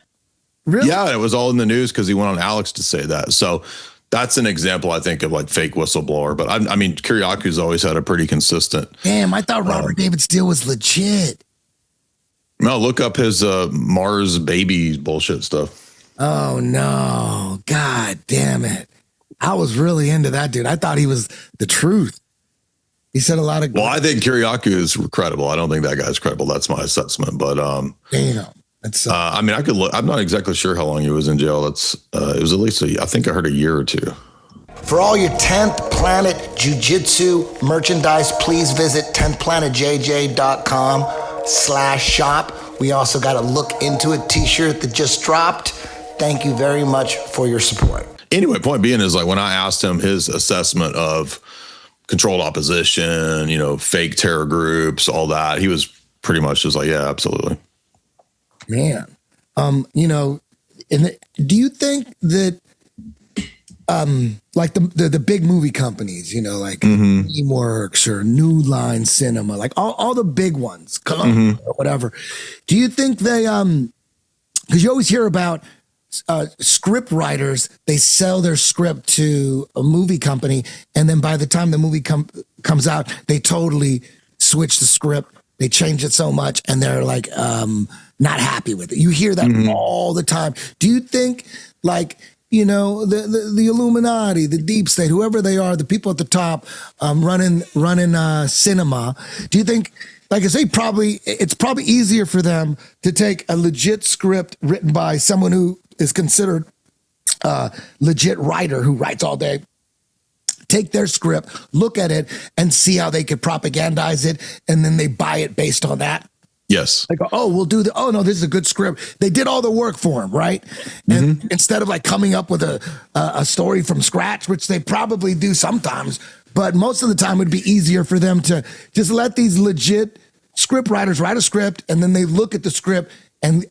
Really? Yeah, it was all in the news because he went on Alex to say that. So that's an example, I think, of like fake whistleblower. But I mean, Kiriaku's always had a pretty consistent. Damn, I thought Robert David Steele was legit. No, look up his Mars baby bullshit stuff. Oh, no. God damn it. I was really into that dude. I thought he was the truth. He said a lot of... Well, I think Kiriaku is credible. I don't think that guy's credible. That's my assessment. But damn. I mean, I could look. I'm not exactly sure how long he was in jail. It was at least I think I heard a year or two. For all your 10th Planet Jiu-Jitsu merchandise, please visit 10thplanetjj.com/shop. We also got a Look Into It t-shirt that just dropped. Thank you very much for your support. Anyway, point being is, like, when I asked him his assessment of controlled opposition, fake terror groups, all that, he was pretty much just like, yeah, absolutely. Man, do you think that like the big movie companies, like DreamWorks or New Line Cinema, like all the big ones, or whatever. Do you think they, because you always hear about script writers, they sell their script to a movie company, and then by the time the movie comes out, they totally switch the script. They change it so much, and they're like not happy with it. You hear that all the time. Do you think, like, the Illuminati, the deep state, whoever they are, the people at the top running cinema, do you think, like I say, it's probably easier for them to take a legit script written by someone who is considered a legit writer who writes all day, take their script, look at it, and see how they could propagandize it, and then they buy it based on that? Yes. They go, we'll do no, this is a good script. They did all the work for him, right? And instead of like coming up with a story from scratch, which they probably do sometimes, but most of the time it would be easier for them to just let these legit script writers write a script, and then they look at the script and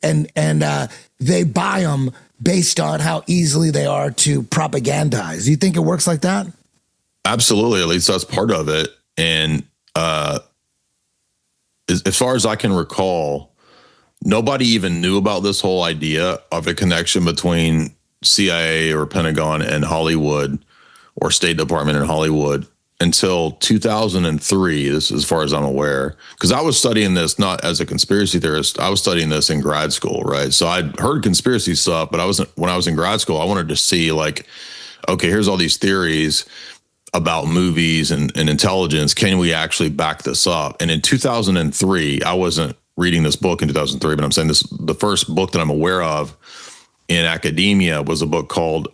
they buy them based on how easily they are to propagandize. Do you think it works like that? Absolutely. At least that's part of it. And as far as I can recall, nobody even knew about this whole idea of a connection between CIA or Pentagon and Hollywood, or State Department in Hollywood, until 2003. This is as far as I'm aware, because I was studying this not as a conspiracy theorist. I was studying this in grad school, right? So I'd heard conspiracy stuff, but when I was in grad school, I wanted to see, like, okay, here's all these theories. about movies and intelligence. Can we actually back this up? And in 2003, I wasn't reading this book in 2003, but I'm saying the first book that I'm aware of in academia was a book called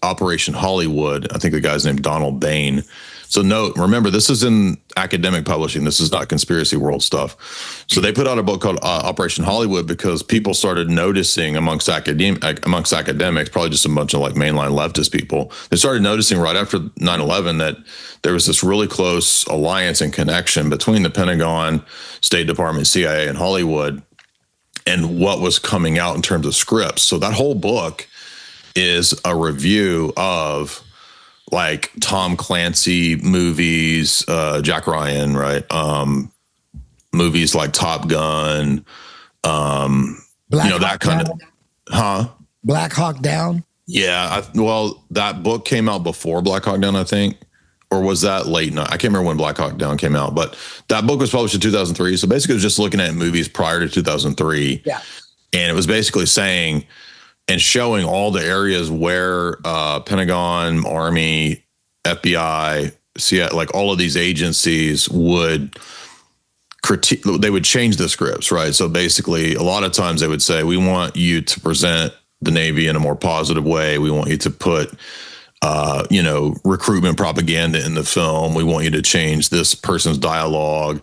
Operation Hollywood. I think the guy's named Donald Bain. So remember, this is in academic publishing. This is not conspiracy world stuff. So they put out a book called Operation Hollywood because people started noticing amongst academics, probably just a bunch of like mainline leftist people. They started noticing right after 9/11 that there was this really close alliance and connection between the Pentagon, State Department, CIA, and Hollywood, and what was coming out in terms of scripts. So that whole book is a review of like Tom Clancy movies, Jack Ryan, right? Movies like Top Gun, that kind of, Black Hawk Down. Yeah. Well, that book came out before Black Hawk Down, I think, or was that late night? I can't remember when Black Hawk Down came out, but that book was published in 2003. So basically it was just looking at movies prior to 2003. Yeah. And it was basically saying, and showing all the areas where Pentagon, Army, FBI, CIA, like all of these agencies would critique, they would change the scripts, right? So basically, a lot of times they would say, we want you to present the Navy in a more positive way. We want you to put, recruitment propaganda in the film. We want you to change this person's dialogue.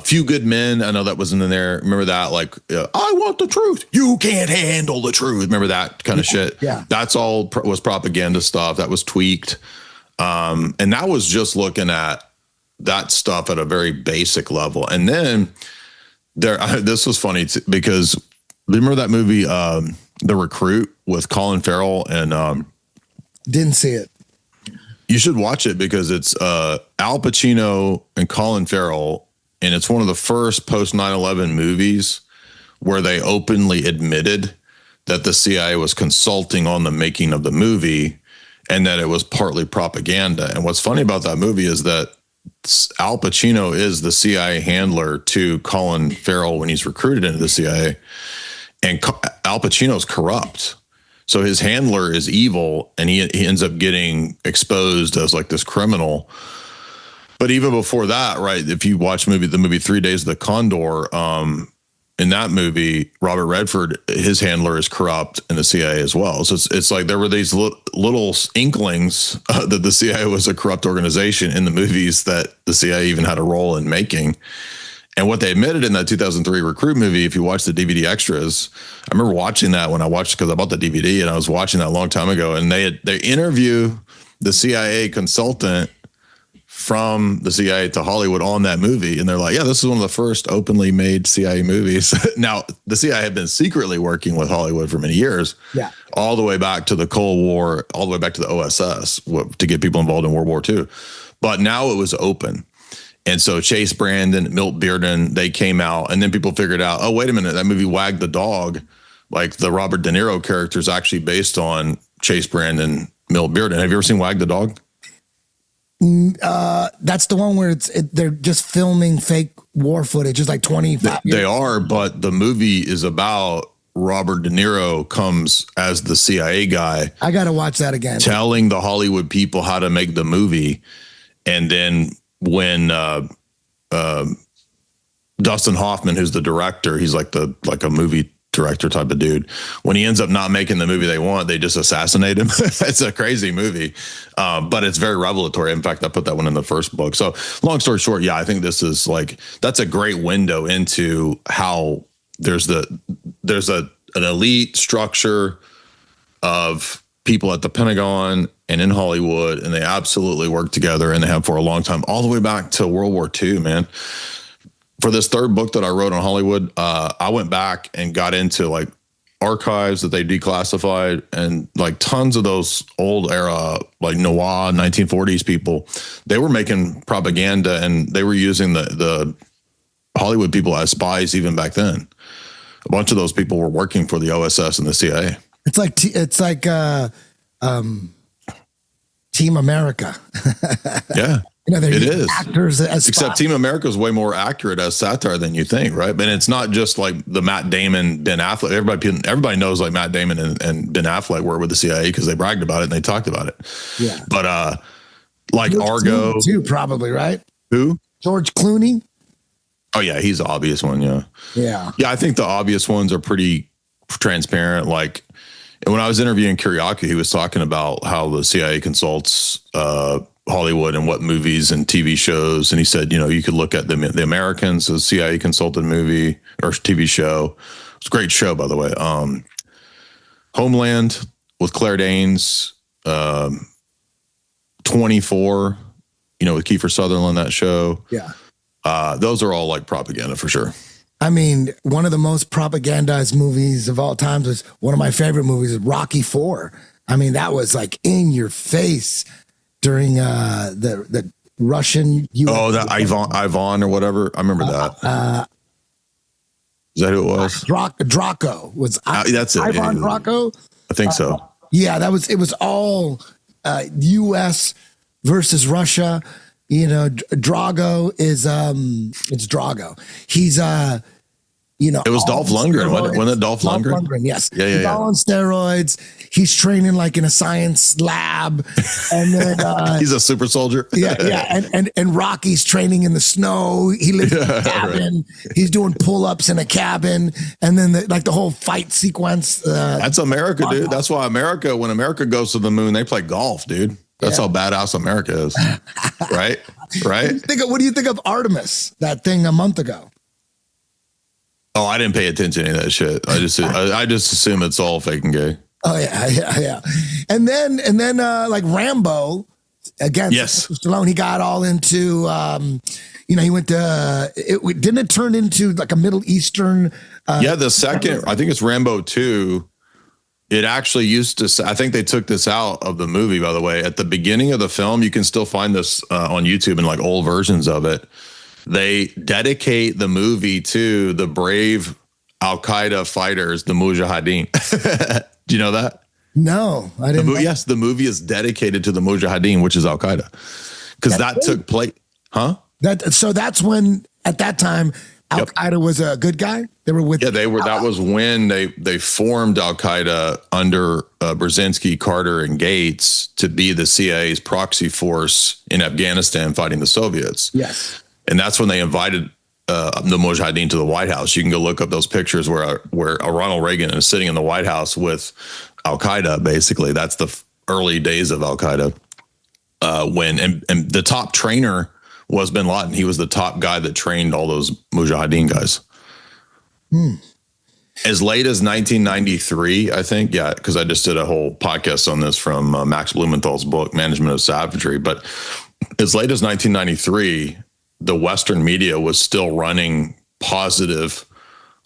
Few Good Men, I know that wasn't in there. Remember that? Like, I want the truth. You can't handle the truth. Remember that kind of shit? Yeah. That's all was propaganda stuff. That was tweaked. And that was just looking at that stuff at a very basic level. And then this was funny because remember that movie, The Recruit with Colin Farrell and didn't see it. You should watch it because it's Al Pacino and Colin Farrell. And it's one of the first post 9/11 movies where they openly admitted that the CIA was consulting on the making of the movie and that it was partly propaganda. And what's funny about that movie is that Al Pacino is the CIA handler to Colin Farrell when he's recruited into the CIA. And Al Pacino's corrupt. So his handler is evil and he ends up getting exposed as like this criminal. But even before that, right, if you watch the movie 3 Days of the Condor, in that movie, Robert Redford, his handler is corrupt in the CIA as well. So it's like there were these little inklings that the CIA was a corrupt organization in the movies that the CIA even had a role in making. And what they admitted in that 2003 Recruit movie, if you watch the DVD extras, I remember watching that when I watched, because I bought the DVD and I was watching that a long time ago, and they interview the CIA consultant from the CIA to Hollywood on that movie. And they're like, yeah, this is one of the first openly made CIA movies. Now, the CIA had been secretly working with Hollywood for many years, all the way back to the Cold War, all the way back to the OSS to get people involved in World War II. But now it was open. And so Chase Brandon, Milt Bearden, they came out, and then people figured out, oh, wait a minute, that movie Wag the Dog, like the Robert De Niro character is actually based on Chase Brandon, Milt Bearden. Have you ever seen Wag the Dog? That's the one where they're just filming fake war footage. It's like 25 years. They are, but the movie is about Robert De Niro comes as the CIA guy. I got to watch that again. Telling the Hollywood people how to make the movie. And then when Dustin Hoffman, who's the director, he's like a movie director type of dude. When he ends up not making the movie they want, they just assassinate him. It's a crazy movie, but it's very revelatory. In fact, I put that one in the first book. So long story short, yeah, I think this is that's a great window into how there's an elite structure of people at the Pentagon and in Hollywood, and they absolutely work together, and they have for a long time, all the way back to World War II, man. For this third book that I wrote on Hollywood, I went back and got into like archives that they declassified, and like tons of those old era, like noir 1940s people, they were making propaganda, and they were using the Hollywood people as spies even back then. A bunch of those people were working for the OSS and the CIA. It's like Team America. Yeah. They're it is actors as except Team America is way more accurate as satire than you think, right? But it's not just like the Matt Damon, Ben Affleck. Everybody knows like Matt Damon and Ben Affleck were with the CIA because they bragged about it and they talked about it. Yeah. But like George Argo Clooney too, probably, right? Who? George Clooney. Oh yeah, he's the obvious one. Yeah. I think the obvious ones are pretty transparent. Like, and when I was interviewing Kiriaki, he was talking about how the CIA consults Hollywood and what movies and TV shows, and he said, you could look at the Americans, the CIA consulted movie or TV show. It's a great show, by the way. Homeland with Claire Danes, 24, with Kiefer Sutherland, that show. Yeah. Those are all like propaganda for sure. I mean, one of the most propagandized movies of all time was one of my favorite movies, Rocky IV. I mean, that was like in your face during the Russian US. Oh, that Ivan or whatever. I remember that. Is that who it was? Draco was. That's it. Ivan Draco. I think so. Yeah, it was all U.S. versus Russia. Drago is it's Drago. He's it was Dolph Lundgren, wasn't it? Dolph Lundgren? Yes. Yeah. He's all on steroids. He's training like in a science lab, and then he's a super soldier. yeah. And Rocky's training in the snow. He lives in a cabin. Right. He's doing pull-ups in a cabin, and then the whole fight sequence. That's America, dude. That's why when America goes to the moon, they play golf, dude. That's how badass America is, right? Right. What do you think of Artemis? That thing a month ago. Oh, I didn't pay attention to any of that shit. I just assume it's all fake and gay. Oh yeah. And then like Rambo again. Yes. Stallone, he got all into he went to didn't it turn into like a Middle Eastern the second, I think it's Rambo 2. It actually used to, I think they took this out of the movie, by the way. At the beginning of the film, you can still find this on YouTube and like old versions of it. They dedicate the movie to the brave Al-Qaeda fighters, the Mujahideen. Do you know that? No, I didn't. Yes, the movie is dedicated to the Mujahideen, which is Al-Qaeda. Because that took place. Huh? So that's when, at that time, Al-Qaeda was a good guy. They were with. Yeah, they were. That was when they formed Al-Qaeda under Brzezinski, Carter, and Gates to be the CIA's proxy force in Afghanistan fighting the Soviets. Yes, and that's when they invited the Mujahideen to the White House. You can go look up those pictures where Ronald Reagan is sitting in the White House with Al-Qaeda. Basically, that's the early days of Al-Qaeda. When the top trainer was bin Laden. He was the top guy that trained all those Mujahideen guys. As late as 1993, I think. Yeah, because I just did a whole podcast on this from Max Blumenthal's book, Management of Savagery. But as late as 1993, the Western media was still running positive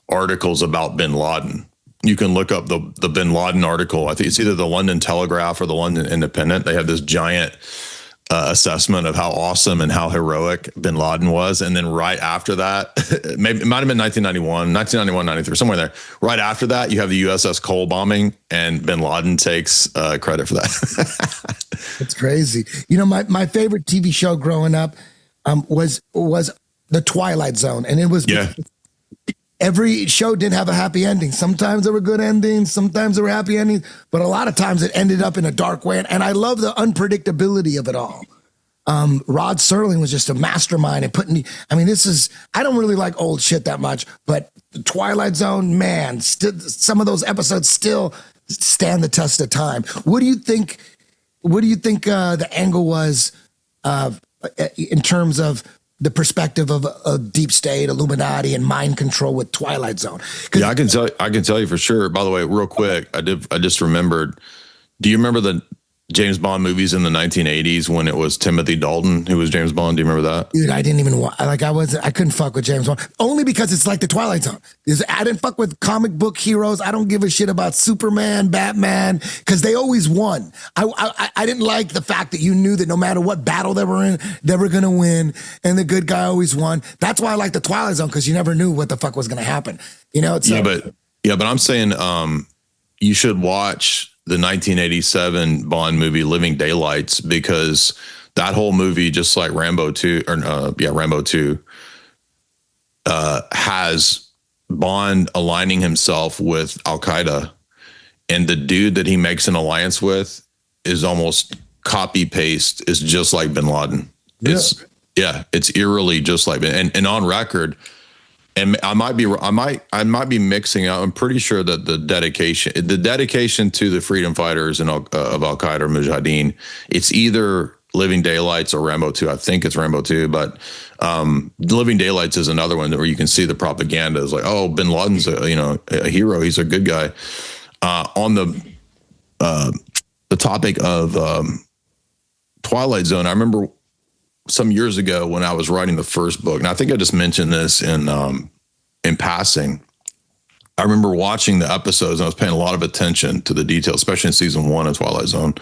articles about bin Laden. You can look up the bin Laden article. I think it's either the London Telegraph or the London Independent. They have this giant assessment of how awesome and how heroic bin Laden was. And then right after that, it might have been 1991, 93, somewhere there. Right after that, you have the USS Cole bombing, and bin Laden takes credit for that. It's crazy. My favorite TV show growing up was The Twilight Zone. And it was every show didn't have a happy ending. Sometimes there were good endings, sometimes there were happy endings, but a lot of times it ended up in a dark way. And I love the unpredictability of it all. Rod Serling was just a mastermind and I don't really like old shit that much, but the Twilight Zone, man, some of those episodes still stand the test of time. What do you think the angle was in terms of the perspective of deep state, Illuminati, and mind control with Twilight Zone? Yeah, I can tell you for sure. By the way, real quick, I just remembered. Do you remember the James Bond movies in the 1980s when it was Timothy Dalton who was James Bond? Do you remember that? Dude, I didn't even I couldn't fuck with James Bond only because it's like the Twilight Zone. I didn't fuck with comic book heroes. I don't give a shit about Superman, Batman, because they always won. I didn't like the fact that you knew that no matter what battle they were in, they were gonna win, and the good guy always won. That's why I like the Twilight Zone, because you never knew what the fuck was gonna happen. But I'm saying you should watch the 1987 Bond movie Living Daylights, because that whole movie, just like Rambo 2 has Bond aligning himself with Al-Qaeda, and the dude that he makes an alliance with is almost copy paste is just like Bin Laden. It's eerily just like, and on record. And I might be mixing up. I'm pretty sure that the dedication to the freedom fighters and of Al Qaeda or Mujahideen, it's either Living Daylights or Rambo 2. I think it's Rambo 2, but Living Daylights is another one where you can see the propaganda is like, oh, Bin Laden's a hero. He's a good guy. On the topic of Twilight Zone, I remember some years ago when I was writing the first book, and I think I just mentioned this in passing. I remember watching the episodes and I was paying a lot of attention to the details, especially in season 1 of Twilight Zone.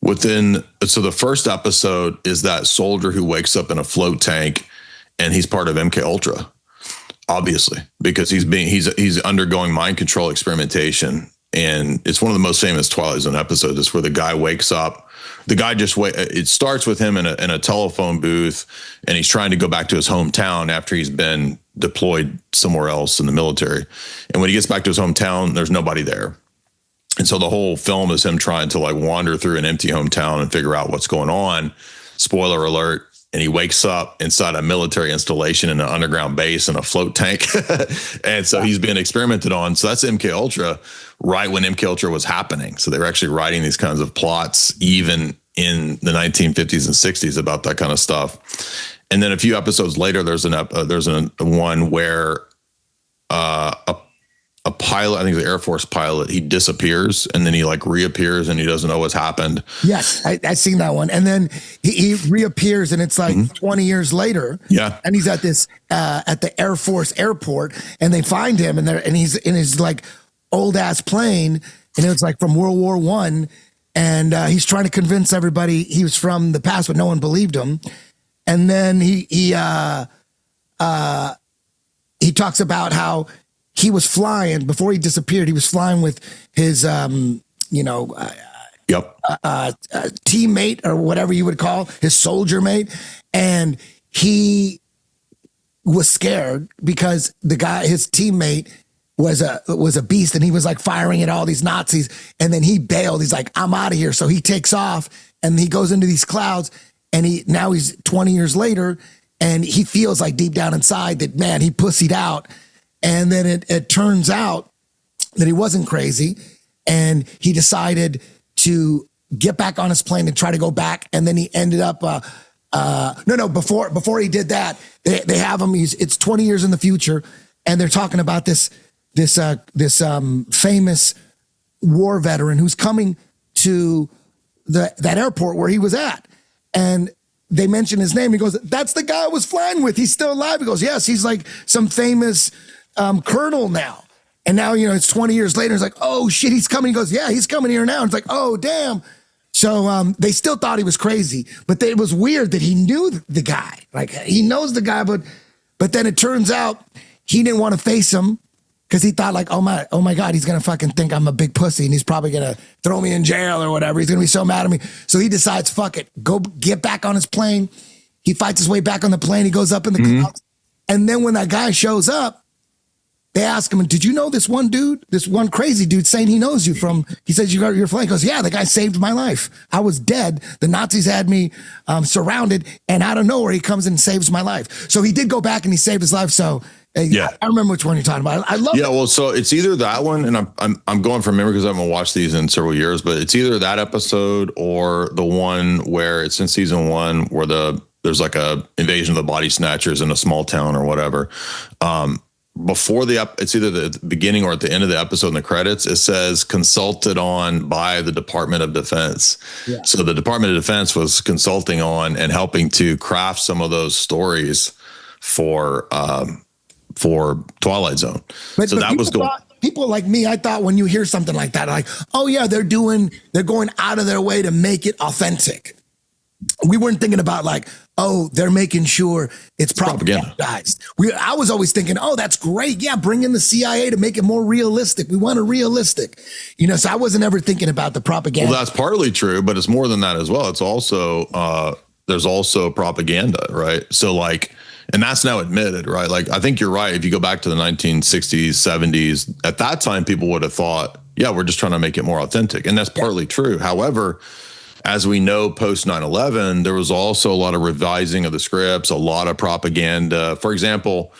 So the first episode is that soldier who wakes up in a float tank, and he's part of MK Ultra, obviously, because he's undergoing mind control experimentation. And it's one of the most famous Twilight Zone episodes. It's where the guy wakes up. The guy it starts with him in a telephone booth, and he's trying to go back to his hometown after he's been deployed somewhere else in the military. And when he gets back to his hometown, there's nobody there. And so the whole film is him trying to like wander through an empty hometown and figure out what's going on. Spoiler alert. And he wakes up inside a military installation in an underground base in a float tank. And so he's being experimented on. So that's MK Ultra, right when MK Ultra was happening. So they were actually writing these kinds of plots even in the 1950s and 60s about that kind of stuff. And then a few episodes later, there's one where a pilot, I think the Air Force pilot, he disappears and then he like reappears and he doesn't know what's happened. Yes, I seen that one. And then he reappears and it's like 20 years later. Yeah. And he's at this at the Air Force airport, and they find him and he's in his like old ass plane, and it's like from World War I. And he's trying to convince everybody he was from the past, but no one believed him. And then he talks about how he was flying before he disappeared. He was flying with his, teammate or whatever you would call his soldier mate. And he was scared because the guy, his teammate, was a beast, and he was like firing at all these Nazis. And then he bailed. He's like, I'm out of here. So he takes off and he goes into these clouds, and now he's 20 years later, and he feels like deep down inside that, man, he pussied out. And then it turns out that he wasn't crazy, and he decided to get back on his plane and try to go back. And then he ended up, before he did that, they have him. It's 20 years in the future, and they're talking about this famous war veteran who's coming to that airport where he was at. And they mention his name. He goes, that's the guy I was flying with. He's still alive. He goes, yes, he's like some famous colonel now. And now, it's 20 years later. It's like, oh shit, he's coming. He goes, yeah, he's coming here now. It's like, oh damn. So they still thought he was crazy, but it was weird that he knew the guy. Like, he knows the guy, but then it turns out he didn't want to face him because he thought like, oh my God, he's gonna fucking think I'm a big pussy, and he's probably gonna throw me in jail or whatever. He's gonna be so mad at me. So he decides, fuck it, go get back on his plane. He fights his way back on the plane. He goes up in the clouds, and then when that guy shows up, they ask him, did you know this one dude, this one crazy dude saying he knows you from, he says, you got your flight. He goes, yeah, the guy saved my life. I was dead. The Nazis had me surrounded, and out of nowhere, he comes in and saves my life. So he did go back and he saved his life. So I remember which one you're talking about. I love it. Well, so it's either that one, and I'm going from memory because I haven't watched these in several years, but it's either that episode or the one where it's in season 1 where there's like a invasion of the body snatchers in a small town or whatever. Before it's either the beginning or at the end of the episode in the credits, it says consulted on by the Department of Defense. Yeah. So the Department of Defense was consulting on and helping to craft some of those stories for Twilight Zone. But that was cool. People like me, I thought when you hear something like that, like, oh yeah, they're going out of their way to make it authentic. We weren't thinking about like, oh, they're making sure it's propagandized. I was always thinking, oh, that's great. Yeah, bring in the CIA to make it more realistic. We want it realistic. So I wasn't ever thinking about the propaganda. Well, that's partly true, but it's more than that as well. It's also, there's also propaganda, right? So like, and that's now admitted, right? Like, I think you're right. If you go back to the 1960s, 70s, at that time, people would have thought, yeah, we're just trying to make it more authentic. And that's partly true. However, as we know, post 9/11, there was also a lot of revising of the scripts, a lot of propaganda. For example,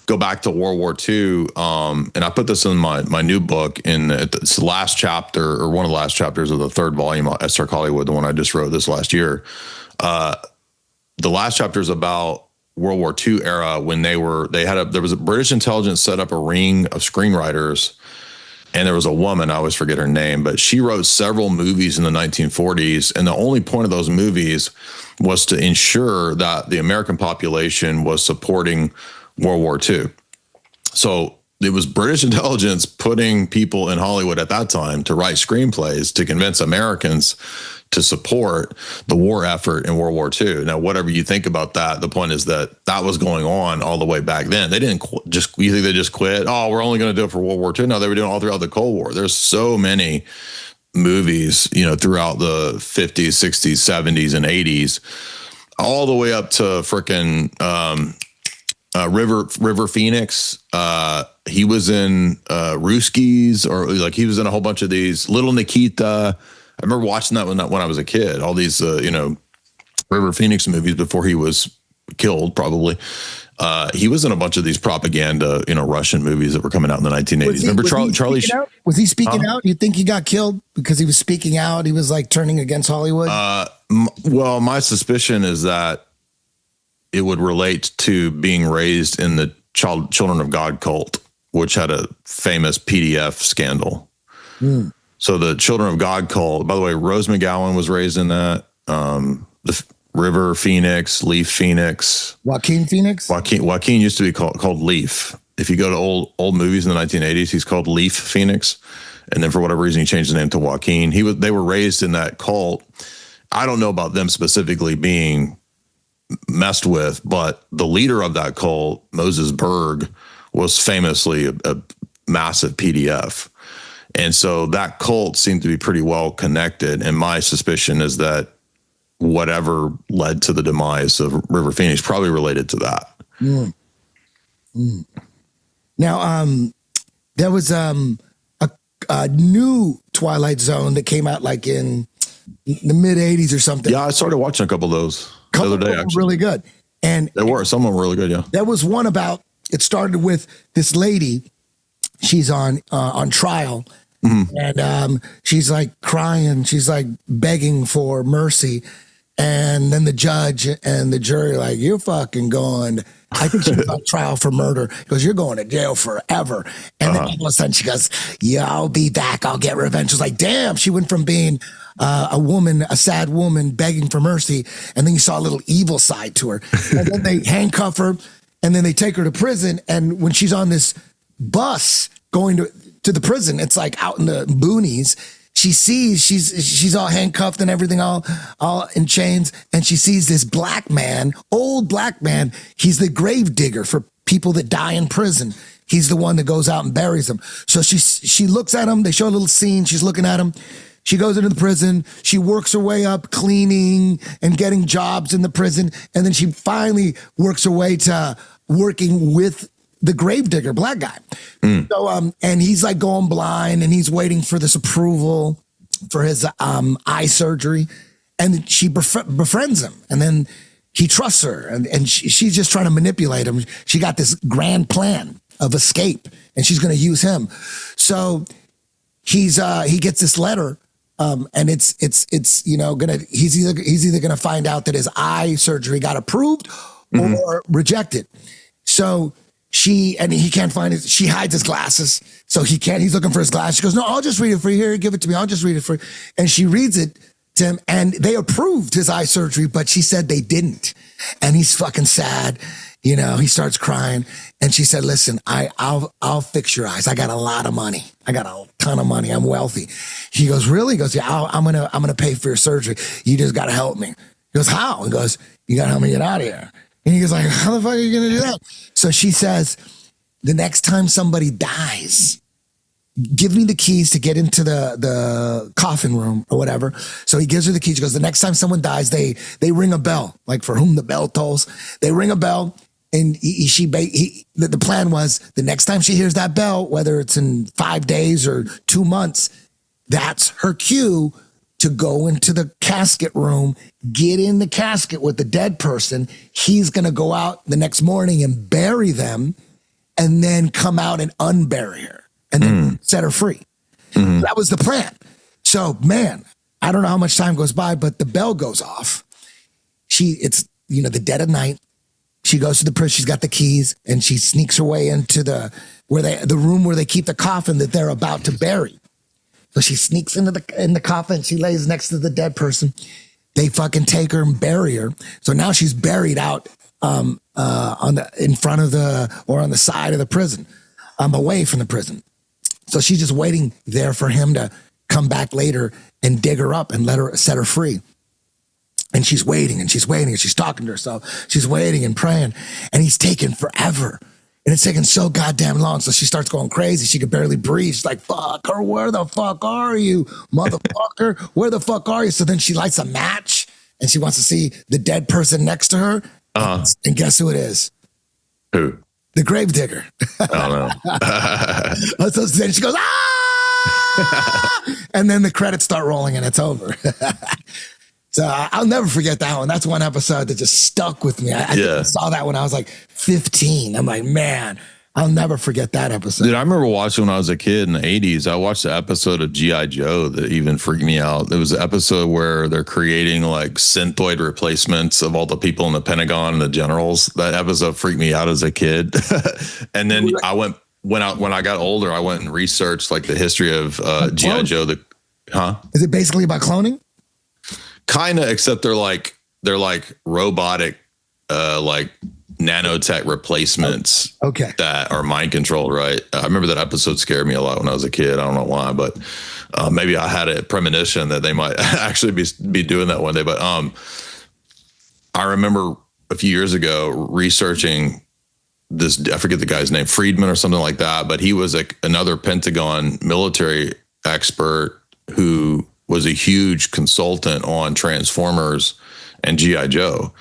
go back to World War II, and I put this in my new book. It's the last chapter, or one of the last chapters of the third volume, Esoteric Hollywood, the one I just wrote this last year. The last chapter is about World War II era when there was a British intelligence set up a ring of screenwriters. And there was a woman, I always forget her name, but she wrote several movies in the 1940s. And the only point of those movies was to ensure that the American population was supporting World War II. So it was British intelligence putting people in Hollywood at that time to write screenplays to convince Americans to support the war effort in World War II. Now, whatever you think about that, the point is that was going on all the way back then. They didn't you think they just quit? Oh, we're only going to do it for World War II. No, they were doing it all throughout the Cold War. There's so many movies, throughout the 50s, 60s, 70s, and 80s, all the way up to frickin' River Phoenix. He was in Ruskies, or like he was in a whole bunch of these. Little Nikita. I remember watching that when I was a kid. All these, River Phoenix movies before he was killed, probably. He was in a bunch of these propaganda, Russian movies that were coming out in the 1980s. Remember Charlie? Was he speaking out? You think he got killed because he was speaking out? He was like turning against Hollywood? Well, my suspicion is that it would relate to being raised in the Children of God cult, which had a famous PDF scandal. So the Children of God cult, by the way, Rose McGowan was raised in that. The River Phoenix, Leaf Phoenix. Joaquin Phoenix? Joaquin used to be called Leaf. If you go to old movies in the 1980s, he's called Leaf Phoenix. And then for whatever reason, he changed the name to Joaquin. They were raised in that cult. I don't know about them specifically being messed with, but the leader of that cult, Moses Berg, was famously a massive PDF. And so that cult seemed to be pretty well connected. And my suspicion is that whatever led to the demise of River Phoenix probably related to that. Now, there was a new Twilight Zone that came out like in the mid 80s or something. Yeah, I started watching a couple of those the other day, actually. Really good. And some of them were really good, yeah. There was one about, it started with this lady. She's on trial, and she's like crying. She's like begging for mercy. And then the judge and the jury are like, you're fucking going. I think she was on trial for murder. He goes, you're going to jail forever. And then all of a sudden she goes, yeah, I'll be back. I'll get revenge. She's like, damn, she went from being a sad woman begging for mercy. And then you saw a little evil side to her. And then they handcuff her, and then they take her to prison. And when she's on this bus going to the prison, it's like out in the boonies. She sees she's all handcuffed and everything, all in chains, and she sees this black man, old black man. He's the grave digger for people that die in prison. He's the one that goes out and buries them. So she looks at him. They show a little scene. She's looking at him. She goes into the prison. She works her way up, cleaning and getting jobs in the prison, and then she finally works her way to working with the gravedigger, black guy. So, and he's like going blind, and he's waiting for this approval for his eye surgery. And she befriends him, and then he trusts her, and she's just trying to manipulate him. She got this grand plan of escape, and she's going to use him. So he gets this letter, and it's he's either going to find out that his eye surgery got approved or rejected. So he can't find it. She hides his glasses. So he's looking for his glasses. She goes, no, I'll just read it for you. Here, give it to me. I'll just read it for you. And she reads it to him, and they approved his eye surgery, but she said they didn't. And he's fucking sad. He starts crying. And she said, listen, I'll fix your eyes. I got a lot of money. I got a ton of money. I'm wealthy. He goes, really? He goes, yeah, I'm going to pay for your surgery. You just got to help me. He goes, how? He goes, you got to help me get out of here. And he goes like, how the fuck are you going to do that? So she says, the next time somebody dies, give me the keys to get into the coffin room or whatever. So he gives her the keys. She goes, the next time someone dies, they ring a bell, like for whom the bell tolls. They ring a bell. And the plan was the next time she hears that bell, whether it's in 5 days or 2 months, that's her cue to go into the casket room, get in the casket with the dead person. He's going to go out the next morning and bury them and then come out and unbury her and then set her free. That was the plan. So, man, I don't know how much time goes by, but the bell goes off. It's the dead of night. She goes to the prison. She's got the keys, and she sneaks her way into the room where they keep the coffin that they're about to bury. So she sneaks in the coffin. She lays next to the dead person. They fucking take her and bury her. So now she's buried out in front of on the side of the prison, away from the prison. So she's just waiting there for him to come back later and dig her up and set her free. And she's waiting and she's waiting and she's talking to herself. She's waiting and praying, and he's taking forever. And it's taking so goddamn long. So she starts going crazy. She could barely breathe. She's like, fuck her. Where the fuck are you, motherfucker? Where the fuck are you? So then she lights a match and she wants to see the dead person next to her. And guess who it is? Who? The gravedigger. I don't know. So then she goes, ah! And then the credits start rolling and it's over. So I'll never forget that one. That's one episode that just stuck with me. I think I saw that when I was like 15. I'm like, man, I'll never forget that episode. Dude, I remember watching when I was a kid in the 80s. I watched the episode of G.I. Joe that even freaked me out. There was an episode where they're creating like synthoid replacements of all the people in the Pentagon and the generals. That episode freaked me out as a kid. And then I when I got older, I went and researched like the history of G.I. Joe. Is it basically about cloning? Kind of, except they're like robotic, like nanotech replacements. Okay. That are mind controlled, right? I remember that episode scared me a lot when I was a kid. I don't know why, but maybe I had a premonition that they might actually be doing that one day. But I remember a few years ago researching this, I forget the guy's name, Friedman or something like that, but he was another Pentagon military expert who was a huge consultant on Transformers and G.I. Joe.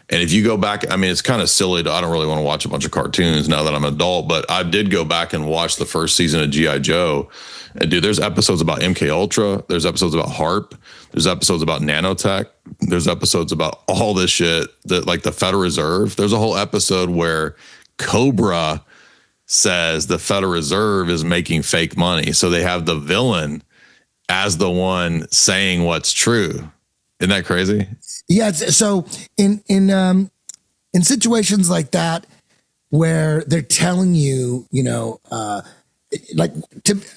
And if you go back, I mean, it's kind of silly. I don't really want to watch a bunch of cartoons now that I'm an adult, but I did go back and watch the first season of G.I. Joe. And dude, there's episodes about MK Ultra. There's episodes about HARP. There's episodes about nanotech. There's episodes about all this shit that, like the Federal Reserve. There's a whole episode where Cobra says the Federal Reserve is making fake money. So they have the villain as the one saying what's true. Isn't that crazy? Yeah. So in situations like that, where they're telling you,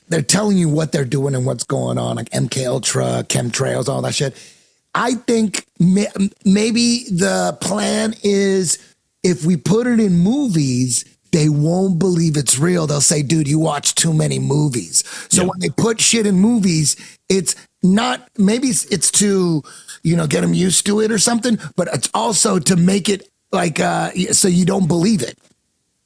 they're telling you what they're doing and what's going on, like MK Ultra, chemtrails, all that shit. I think maybe the plan is if we put it in movies, they won't believe it's real. They'll say, dude, you watch too many movies. So when they put shit in movies, it's not, maybe it's to, get them used to it or something, but it's also to make it like, so you don't believe it.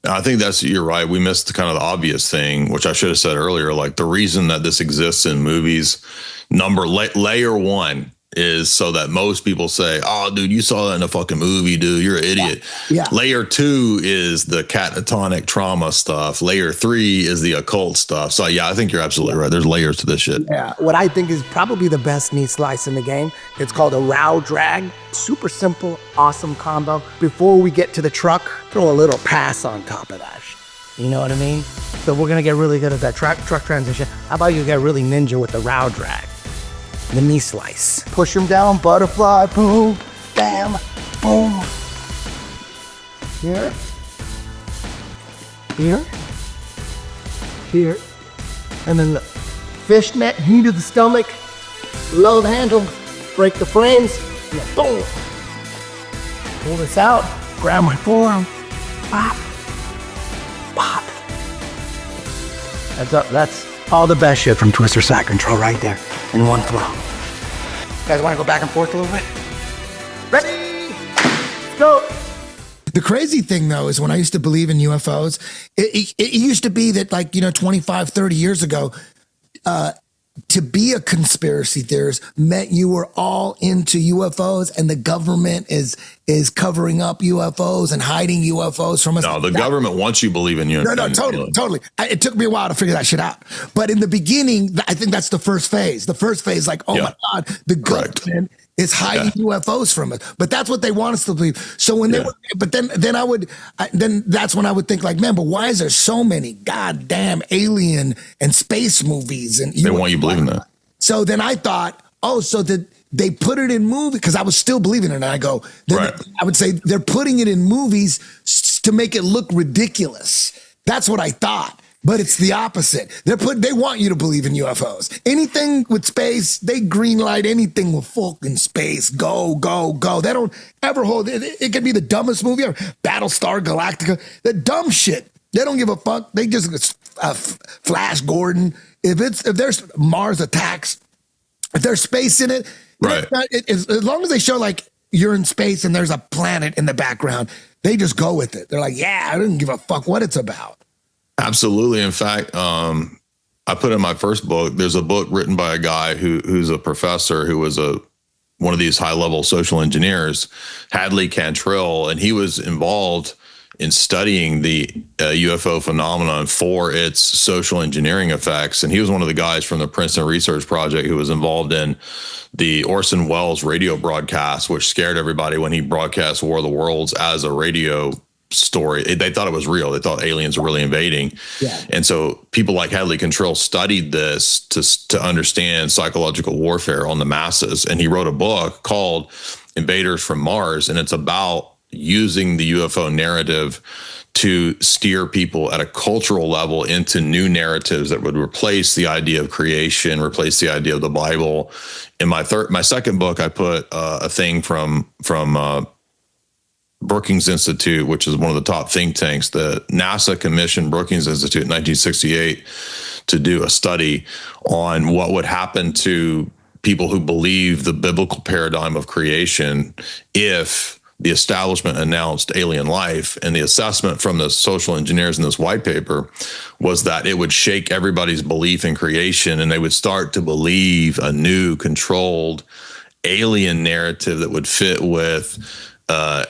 I think you're right. We missed kind of the obvious thing, which I should have said earlier. Like the reason that this exists in movies, layer one is so that most people say, oh, dude, you saw that in a fucking movie, dude. You're an idiot. Yeah. Layer two is the catatonic trauma stuff. Layer three is the occult stuff. So, yeah, I think you're absolutely right. There's layers to this shit. Yeah. What I think is probably the best meat slice in the game. It's called a Row Drag. Super simple, awesome combo. Before we get to the truck, throw a little pass on top of that. You know what I mean? So we're going to get really good at that truck transition. How about you get really ninja with the Row Drag? The knee slice. Push them down, butterfly, boom, bam, boom. Here. Here. Here. And then the fishnet, knee to the stomach, low the handle, break the frames, and then boom. Pull this out, grab my forearm, pop, pop. That's all the best shit from Twister Side Control right there in one throw. You guys want to go back and forth a little bit? Ready? Let's go. The crazy thing, though, is when I used to believe in UFOs, it used to be that, 25, 30 years ago, to be a conspiracy theorist meant you were all into UFOs and the government is is covering up UFOs and hiding UFOs from us. No, the government wants you to believe in you. No, totally. It took me a while to figure that shit out. But in the beginning, I think that's the first phase. The first phase, like, oh my God, the government is hiding UFOs from us. But that's what they want us to believe. So when they were, but then that's when I would think like, man, but why is there so many goddamn alien and space movies? And they want you believing that. So then I thought, oh, so that they put it in movies, because I was still believing it. And I go, I would say they're putting it in movies to make it look ridiculous. That's what I thought. But it's the opposite. They want you to believe in UFOs. Anything with space, they green light anything with fucking space. Go, go, go. They don't ever hold it. It could be the dumbest movie ever. Battlestar Galactica. The dumb shit. They don't give a fuck. They just Flash Gordon. If there's Mars attacks, if there's space in it, as long as they show like you're in space and there's a planet in the background, they just go with it. They're like, yeah, I don't give a fuck what it's about. Absolutely. In fact, I put in my first book, there's a book written by a guy who's a professor who was one of these high-level social engineers, Hadley Cantrell, and he was involved in studying the UFO phenomenon for its social engineering effects. And he was one of the guys from the Princeton Research Project who was involved in the Orson Welles radio broadcast, which scared everybody when he broadcast War of the Worlds as a radio story. They thought it was real. They thought aliens were really invading. Yeah. And so people like Hadley Cantrell studied this to understand psychological warfare on the masses. And he wrote a book called Invaders from Mars. And it's about using the UFO narrative to steer people at a cultural level into new narratives that would replace the idea of creation, replace the idea of the Bible. In my second book, I put a thing from Brookings Institute, which is one of the top think tanks. The NASA commissioned Brookings Institute in 1968 to do a study on what would happen to people who believe the biblical paradigm of creation if the establishment announced alien life. And the assessment from the social engineers in this white paper was that it would shake everybody's belief in creation, and they would start to believe a new controlled alien narrative that would fit with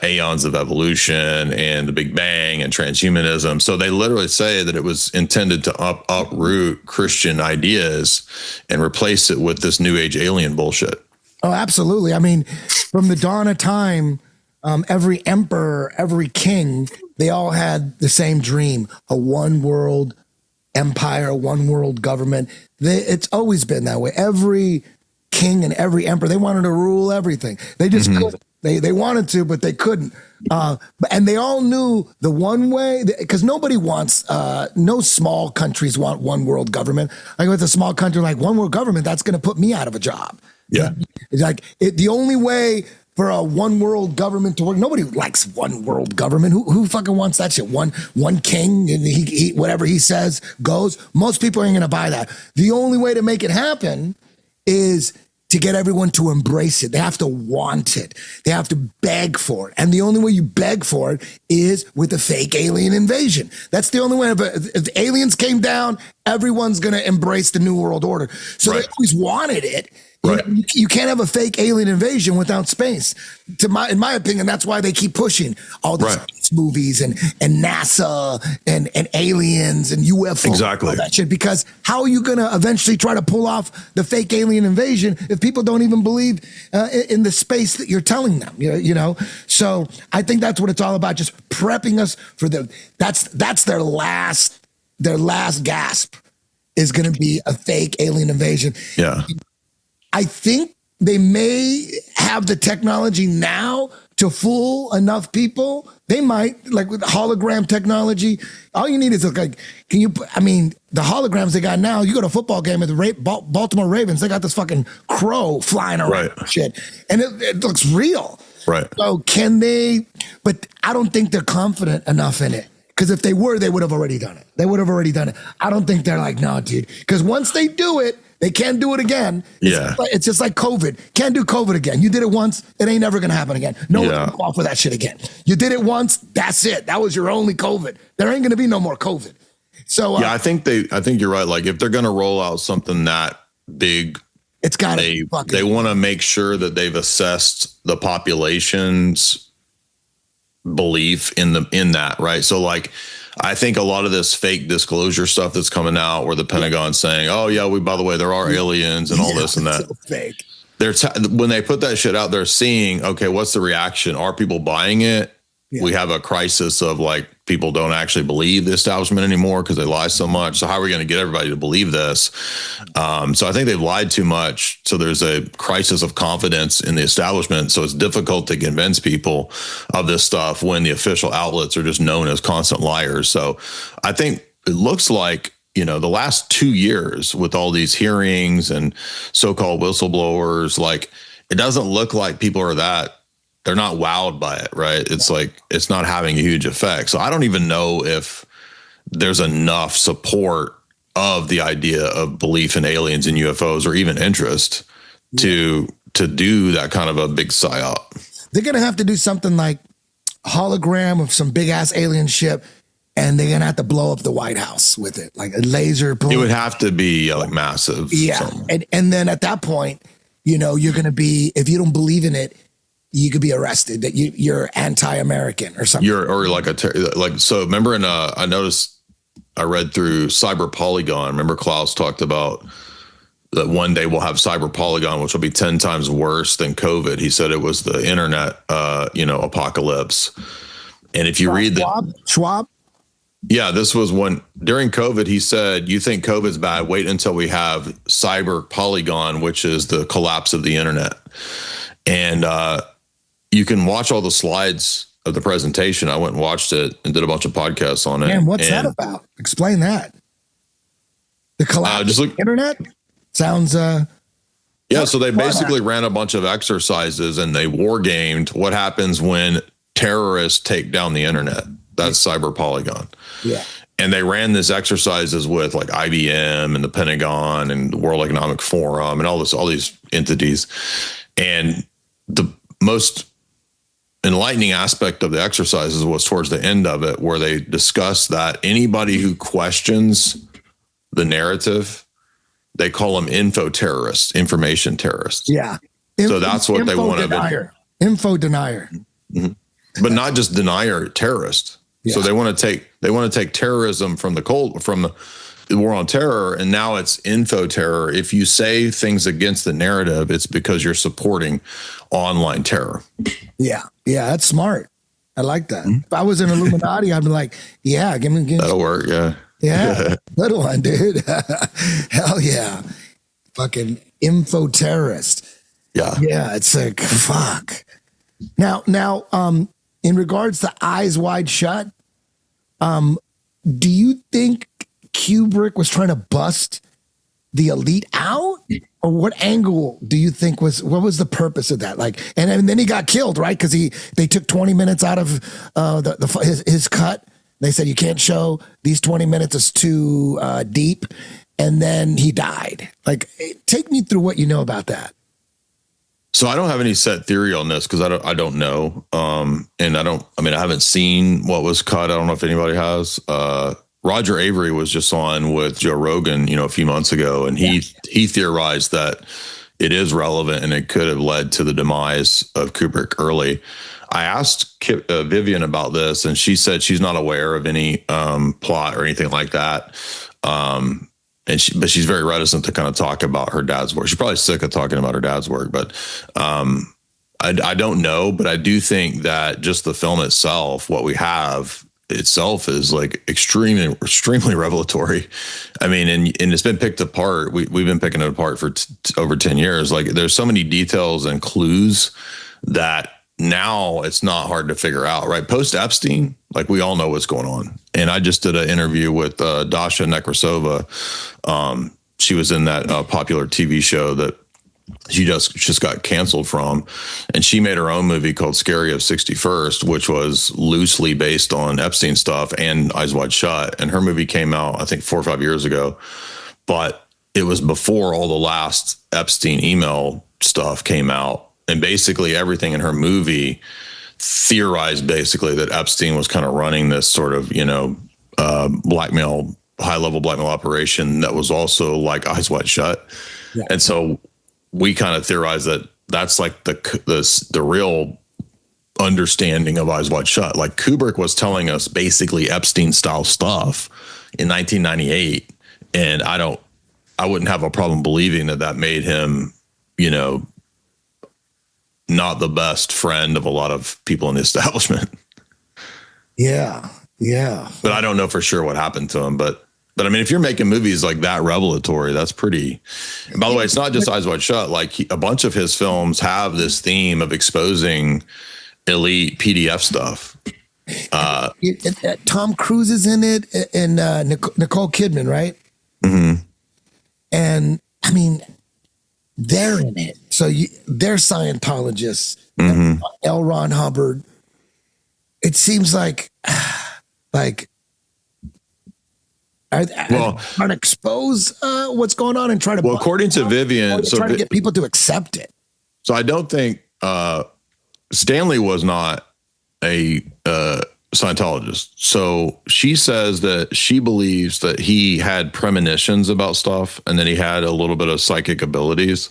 aeons of evolution and the Big Bang and transhumanism. So they literally say that it was intended to uproot Christian ideas and replace it with this new age alien bullshit. Oh, absolutely. I mean, from the dawn of time, every emperor, every king, they all had the same dream, a one world empire, one world government. It's always been that way. Every king and every emperor, they wanted to rule everything. They just couldn't. They wanted to, but they couldn't. And they all knew the one way, because nobody wants, no small countries want one world government. Like with a small country, like one world government, that's going to put me out of a job. Yeah. It's like the only way for a one world government to work, nobody likes one world government. Who fucking wants that shit? One king, and he whatever he says goes. Most people ain't going to buy that. The only way to make it happen is to get everyone to embrace it. They have to want it. They have to beg for it. And the only way you beg for it is with a fake alien invasion. That's the only way. If aliens came down, everyone's going to embrace the New World Order. So they always wanted it. Right. You can't have a fake alien invasion without space. In my opinion, that's why they keep pushing all these space movies and NASA and aliens and UFO. Exactly. All that shit. Because how are you going to eventually try to pull off the fake alien invasion if people don't even believe in the space that you're telling them? You know. So I think that's what it's all about. Just prepping us for that's their last gasp is going to be a fake alien invasion. Yeah. I think they may have the technology now to fool enough people. They might, like with hologram technology. All you need is the holograms they got now, you go to a football game with the Baltimore Ravens, they got this fucking crow flying around and shit. And it looks real. Right. So can they, but I don't think they're confident enough in it. Because if they were, they would have already done it. I don't think they're like, no, dude. Because once they do it, they can't do it again. It's just like COVID. Can't do COVID again. You did it once, it ain't never gonna happen again. No one's gonna fall for that shit again. You did it once, that's it. That was your only COVID. There ain't gonna be no more COVID. So I think you're right. Like if they're gonna roll out something that big, it's gotta they want to make sure that they've assessed the populations belief in that, right? So like, I think a lot of this fake disclosure stuff that's coming out where the Pentagon's saying, oh yeah, by the way, there are aliens and all this and that. So fake. When they put that shit out, they're seeing, okay, what's the reaction? Are people buying it? Yeah. We have a crisis of like, people don't actually believe the establishment anymore because they lie so much. So how are we going to get everybody to believe this? So I think they've lied too much. So there's a crisis of confidence in the establishment. So it's difficult to convince people of this stuff when the official outlets are just known as constant liars. So I think it looks like, the last 2 years with all these hearings and so-called whistleblowers, like it doesn't look like people are they're not wowed by it, right? It's like, it's not having a huge effect. So I don't even know if there's enough support of the idea of belief in aliens and UFOs or even interest to do that kind of a big psyop. They're going to have to do something like hologram of some big ass alien ship, and they're going to have to blow up the White House with it, like a laser. It would have to be like massive. Yeah. And then at that point, you're going to be, if you don't believe in it, you could be arrested, that you're anti-American or something. So remember I noticed, I read through Cyber Polygon. Remember Klaus talked about that one day we'll have Cyber Polygon, which will be 10 times worse than COVID. He said it was the internet, apocalypse. And if you read Schwab. Yeah, this was one during COVID. He said, you think COVID's bad? Wait until we have Cyber Polygon, which is the collapse of the internet. And, you can watch all the slides of the presentation. I went and watched it and did a bunch of podcasts on it. Man, what's that about? Explain that. The collapse of the internet? Sounds... so they basically ran a bunch of exercises and they war gamed what happens when terrorists take down the internet. That's Cyber Polygon. Yeah. And they ran these exercises with like IBM and the Pentagon and the World Economic Forum and all these entities. And the most enlightening aspect of the exercises was towards the end of it, where they discussed that anybody who questions the narrative, they call them info terrorists, information terrorists. Yeah. So that's what they want to be. Info denier. Mm-hmm. But not just denier, terrorist. Yeah. So they want to take terrorism from the war on terror, and now it's info terror. If you say things against the narrative, it's because you're supporting online terror. Yeah, that's smart. I like that. Mm-hmm. If I was an Illuminati, I'd be like, yeah, give me. That'll work, yeah. Yeah, good one, dude. Hell yeah. Fucking info terrorist. Yeah. Yeah, it's like, fuck. Now, in regards to Eyes Wide Shut, do you think Kubrick was trying to bust the elite out, or what angle do you think what was the purpose of that? Like, and then he got killed, right? Because they took 20 minutes out of his cut. They said you can't show these 20 minutes, is too deep, and then he died. Like, take me through what you know about that. So I don't have any set theory on this because I don't know, and I haven't seen what was cut. I don't know if anybody has. Roger Avery was just on with Joe Rogan, a few months ago, and he theorized that it is relevant and it could have led to the demise of Kubrick early. I asked Vivian about this, and she said she's not aware of any plot or anything like that. But she's very reticent to kind of talk about her dad's work. She's probably sick of talking about her dad's work, but I don't know. But I do think that just the film itself, what we have itself, is like extremely revelatory. I mean, and it's been picked apart. We've been picking it apart for over 10 years. Like, there's so many details and clues that now it's not hard to figure out, right? Post Epstein, like, we all know what's going on. And I just did an interview with Dasha Nekrasova. She was in that popular TV show that she just got canceled from, and she made her own movie called Scary of 61st, which was loosely based on Epstein stuff and Eyes Wide Shut. And her movie came out, I think, 4 or 5 years ago, but it was before all the last Epstein email stuff came out. And basically everything in her movie theorized basically that Epstein was kind of running this sort of, high-level blackmail operation that was also like Eyes Wide Shut. Yeah. And so we kind of theorized that that's like the real understanding of Eyes Wide Shut. Like Kubrick was telling us basically Epstein style stuff in 1998. And I wouldn't have a problem believing that made him, you know, not the best friend of a lot of people in the establishment. Yeah. Yeah. But I don't know for sure what happened to him. But I mean, if you're making movies like that revelatory, that's pretty. And by the way, it's not just Eyes Wide Shut. Like a bunch of his films have this theme of exposing elite PDF stuff. Tom Cruise is in it, and Nicole Kidman, right? Mm-hmm. And I mean, they're in it. So they're Scientologists. Mm-hmm. L. Ron Hubbard. It seems like are trying to expose what's going on and try to. Well, according to Vivian, so trying to get people to accept it. So I don't think Stanley was not a Scientologist. So she says that she believes that he had premonitions about stuff and that he had a little bit of psychic abilities,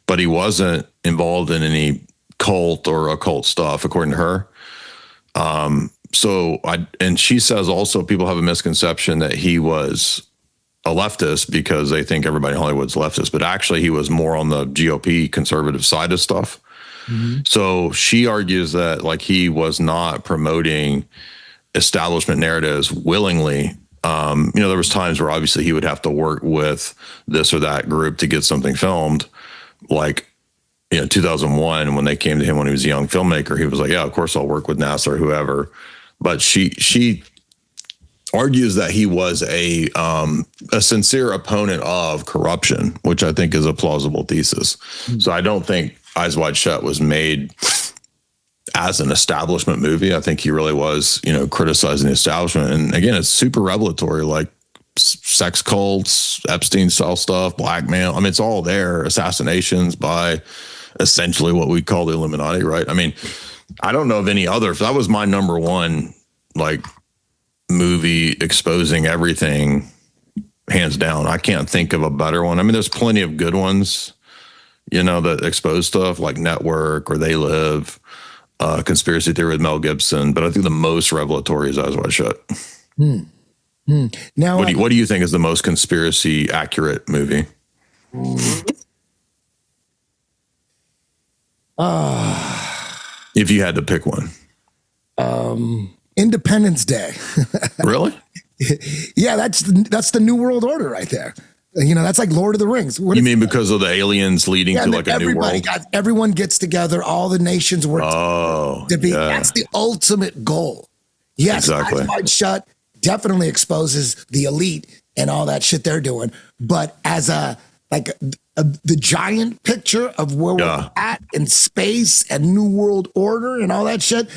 but he wasn't involved in any cult or occult stuff, according to her. And she says also people have a misconception that he was a leftist because they think everybody in Hollywood's leftist, but actually he was more on the GOP conservative side of stuff. Mm-hmm. So she argues that like he was not promoting establishment narratives willingly. There was times where obviously he would have to work with this or that group to get something filmed. Like, 2001, when they came to him when he was a young filmmaker, he was like, yeah, of course I'll work with NASA or whoever. But she argues that he was a sincere opponent of corruption, which I think is a plausible thesis. Mm-hmm. So I don't think Eyes Wide Shut was made as an establishment movie. I think he really was, criticizing the establishment. And again, it's super revelatory, like sex cults, Epstein style stuff, blackmail. I mean, it's all there. Assassinations by essentially what we call the Illuminati, right? I mean, I don't know of any other. That was my number one, like, movie exposing everything, hands down. I can't think of a better one. I mean, there's plenty of good ones, that expose stuff like Network or They Live, Conspiracy Theory with Mel Gibson. But I think the most revelatory is Eyes Wide Shut. Now, what do you think is the most conspiracy accurate movie? If you had to pick one. Independence Day. Really? Yeah, that's the New World Order right there. That's like Lord of the Rings. You mean because of the aliens leading to like a new world? Everyone gets together. All the nations work to be. Yeah. That's the ultimate goal. Yes, exactly. Eyes Wide Shut definitely exposes the elite and all that shit they're doing. But as the giant picture of where we're at in space and New World Order and all that shit.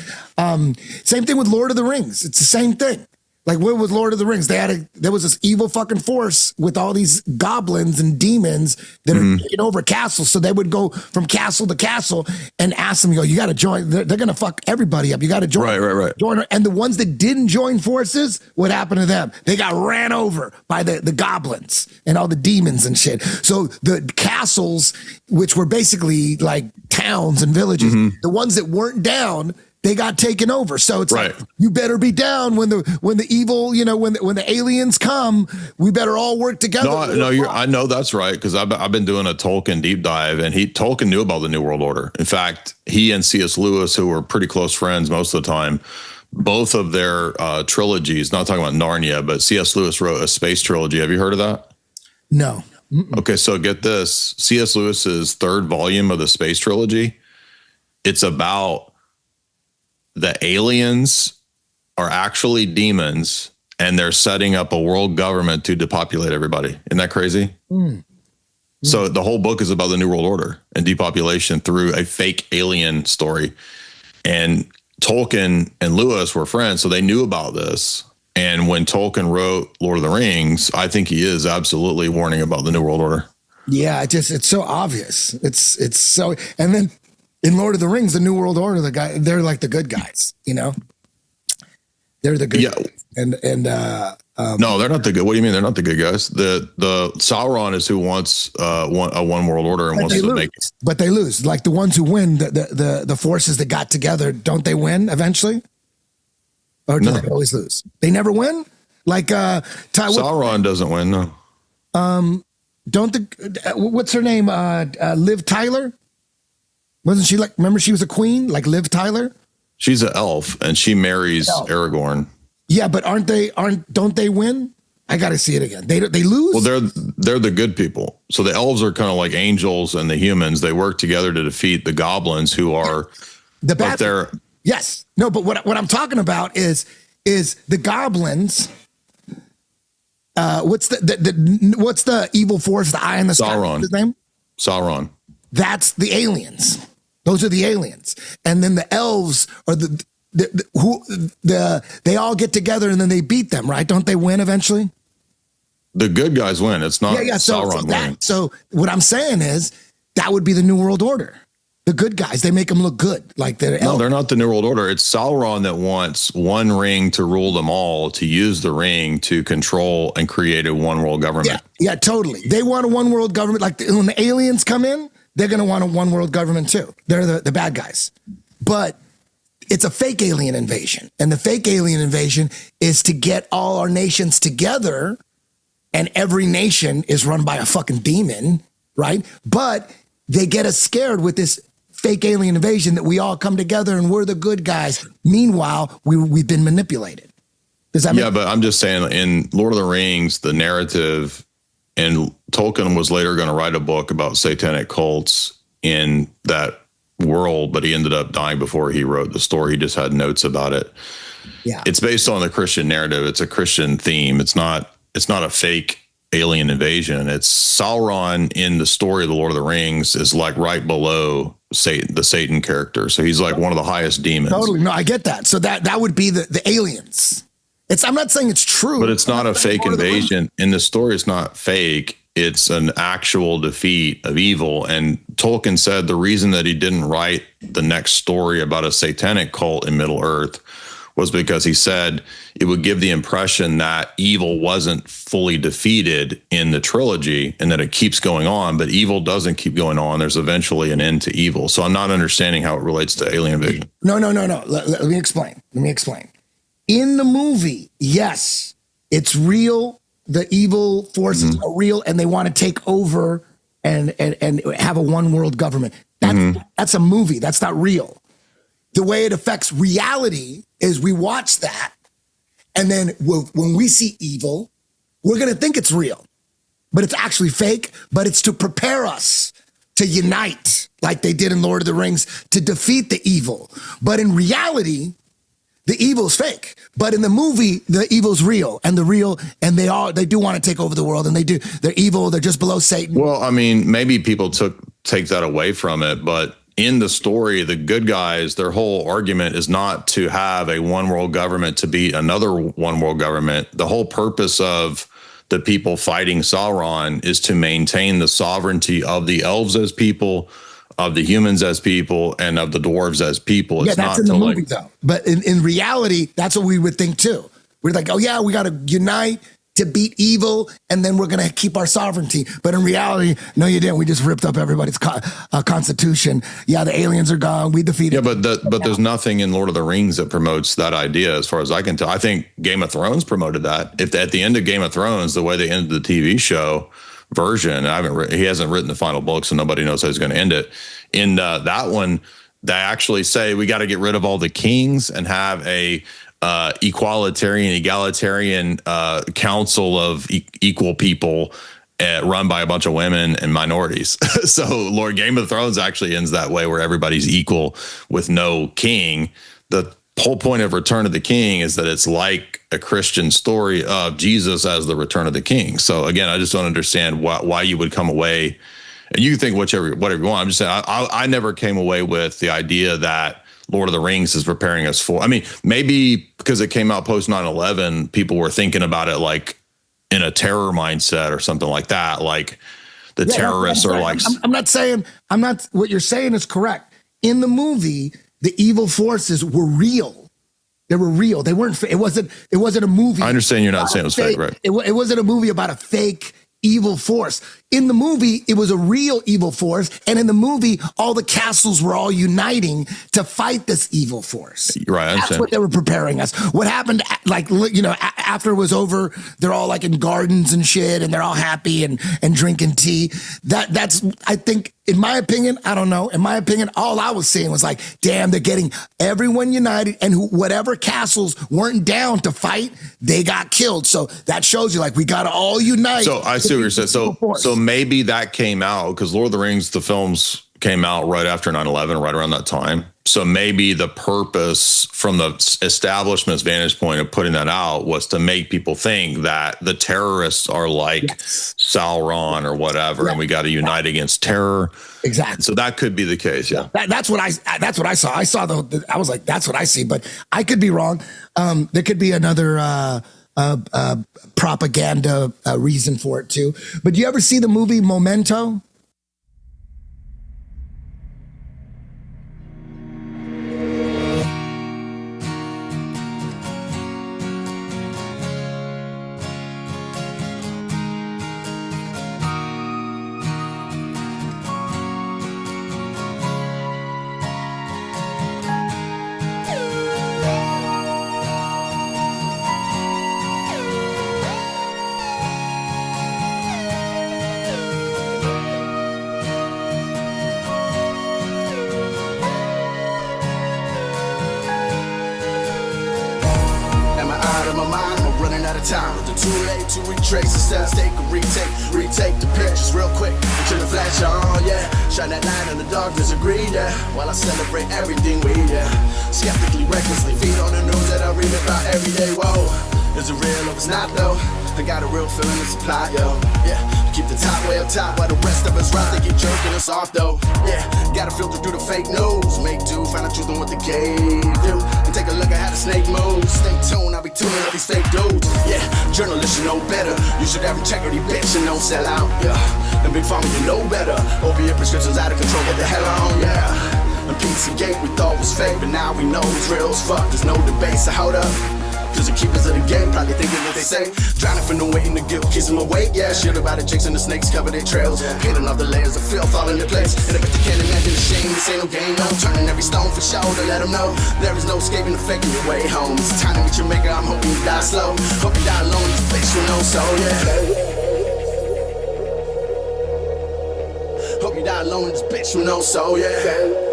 Same thing with Lord of the Rings. It's the same thing. Like with Lord of the Rings, there was this evil fucking force with all these goblins and demons that are taking over castles. So they would go from castle to castle and ask them, you got to join. They're going to fuck everybody up. You got to join. Right. Join. And the ones that didn't join forces, what happened to them? They got ran over by the goblins and all the demons and shit. So the castles, which were basically like towns and villages, the ones that weren't down, they got taken over. So it's like, you better be down when the evil, when the aliens come, we better all work together. I know that's right. Cause I've been doing a Tolkien deep dive and Tolkien knew about the New World Order. In fact, he and C.S. Lewis, who were pretty close friends most of the time, both of their trilogies, not talking about Narnia, but C.S. Lewis wrote a space trilogy. Have you heard of that? No. Okay. So get this, C.S. Lewis's third volume of the space trilogy. It's about the aliens are actually demons and they're setting up a world government to depopulate everybody. Isn't that crazy? So the whole book is about the New World Order and depopulation through a fake alien story. And Tolkien and Lewis were friends, so they knew about this. And when Tolkien wrote Lord of the Rings, I think he is absolutely warning about the New World Order. Yeah, it's so obvious. It's so, and then in Lord of the Rings, the New World Order, they're like the good guys, They're the good guys. And No, they're not the good. What do you mean they're not the good guys? The Sauron is who wants a one world order and wants to make it. But they lose. Like the ones who win, the forces that got together, don't they win eventually? Or do they always lose? They never win? Like Sauron doesn't win, no. What's her name? Liv Tyler? Wasn't she like, remember she was a queen, like Liv Tyler? She's an elf and she marries Aragorn. Yeah, but don't they win? I got to see it again. They lose. Well, they're the good people. So the elves are kind of like angels, and the humans, they work together to defeat the goblins, who are the bad. Yes, no, but what I'm talking about is the goblins. What's the evil force? The eye in the sky. Sauron. What's his name? Sauron. That's the aliens. Those are the aliens, and then the elves are they all get together and then they beat them, right? Don't they win eventually? The good guys win. It's not Sauron winning. So what I'm saying is that would be the New World Order. The good guys, they make them look good. Like they're not the New World Order. It's Sauron that wants one ring to rule them all, to use the ring to control and create a one world government. Yeah, totally. They want a one world government. Like when the aliens come in, they're going to want a one world government too. They're the bad guys. But it's a fake alien invasion. And the fake alien invasion is to get all our nations together, and every nation is run by a fucking demon, right? But they get us scared with this fake alien invasion that we all come together and we're the good guys. Meanwhile, we've been manipulated. Does that make sense? But I'm just saying, in Lord of the Rings, the narrative, and Tolkien was later going to write a book about satanic cults in that world, but he ended up dying before he wrote the story. He just had notes about it. Yeah. It's based on the Christian narrative. It's a Christian theme. It's not a fake alien invasion. It's Sauron in the story of the Lord of the Rings is like right below the Satan character. So he's like one of the highest demons. Totally. No, I get that. So that would be the aliens. I'm not saying it's true. But it's not a fake invasion. In the story, it's not fake. It's an actual defeat of evil. And Tolkien said the reason that he didn't write the next story about a satanic cult in Middle Earth was because he said it would give the impression that evil wasn't fully defeated in the trilogy and that it keeps going on, but evil doesn't keep going on. There's eventually an end to evil. So I'm not understanding how it relates to alien invasion. No. Let me explain. In the movie, yes, it's real. The evil forces are real, and they want to take over and have a one world government. That's a movie. That's not real. The way it affects reality is we watch that, and then when we see evil, we're going to think it's real, but it's actually fake, but it's to prepare us to unite like they did in Lord of the Rings to defeat the evil. But in reality, the evil's fake, but in the movie, the evil's real, and they do want to take over the world, and they're evil. They're just below Satan. Well, I mean, maybe people take that away from it, but in the story, the good guys, their whole argument is not to have a one world government to beat another one world government. The whole purpose of the people fighting Sauron is to maintain the sovereignty of the elves as people, of the humans as people, and of the dwarves as people. It's that's not in the movie, though. But in reality, that's what we would think, too. We're like, oh, yeah, we got to unite to beat evil, and then we're going to keep our sovereignty. But in reality, no, you didn't. We just ripped up everybody's constitution. Yeah, the aliens are gone. We defeated them. But there's nothing in Lord of the Rings that promotes that idea, as far as I can tell. I think Game of Thrones promoted that. If at the end of Game of Thrones, the way they ended the TV show version, he hasn't written the final book, so nobody knows how he's going to end it. In that one, they actually say we got to get rid of all the kings and have a egalitarian council of equal people run by a bunch of women and minorities. So Game of Thrones actually ends that way, where everybody's equal with no king. The whole point of Return of the King is that it's like a Christian story of Jesus as the return of the king. So again, I just don't understand why you would come away, and you think whatever you want. I'm just saying, I never came away with the idea that Lord of the Rings is preparing us for, I mean, maybe because it came out post 9/11, people were thinking about it like in a terror mindset or something like that. Like the terrorists are like, I'm not, what you're saying is correct. In the movie, the evil forces were real. They were real. They weren't. It wasn't a movie. I understand you're not saying it was fake, right? It wasn't a movie about a fake evil force. In the movie, it was a real evil force. And in the movie, all the castles were all uniting to fight this evil force. Right. I understand. That's what they were preparing us. What happened, like, you know, after it was over, they're all like in gardens and shit, and they're all happy and drinking tea. That's, I think, in my opinion, I don't know. In my opinion, all I was seeing was like, damn, they're getting everyone united, and whatever castles weren't down to fight, they got killed. So that shows you, like, we got to all unite. So I see what you're saying. So maybe that came out because Lord of the Rings, the films came out right after 9/11, right around that time. So maybe the purpose from the establishment's vantage point of putting that out was to make people think that the terrorists are like Sauron or whatever, and we got to unite against terror. Exactly. So that could be the case. Yeah. That's what I saw. I saw I was like, that's what I see, but I could be wrong. There could be another propaganda reason for it too. But do you ever see the movie Memento? Time. Too late to retrace, instead of take a retake the pictures real quick until the flash on, yeah. Shine that light in the darkness, agree, yeah. While I celebrate everything we, yeah. Skeptically, recklessly, feed on the news that I read about every day, whoa. Is it real or it's not though? I got a real feeling it's supply, yo. Yeah, keep the top way up top while the rest of us rock, they keep jerking us off though. Yeah, gotta filter through the fake news. Make do, find the truth on what they gave do. And take a look at how the snake moves. Stay tuned, I'll be tuning up these fake dudes. Yeah, journalists should know better. You should have integrity, bitch, and don't sell out. Yeah, and Big Pharma, you know better. Opiate prescriptions out of control, get the hell on, yeah. And PCA we thought was fake, but now we know it's real as fuck. There's no debate, so hold up. Cause the keepers of the game probably thinking what they say. Drowning for no waiting to guilt, keeps them awake. Yeah, shit about the chicks and the snakes cover their trails. Peeling off the layers of filth all into place. And I bet you can't imagine the shame, this ain't no game, no. Turning every stone for show to let them know there is no escaping the faking your way home. It's time to meet your maker, I'm hoping you die slow. Hope you die alone, you bitch, you know, so yeah. Hope you die alone, this bitch, you know, so yeah.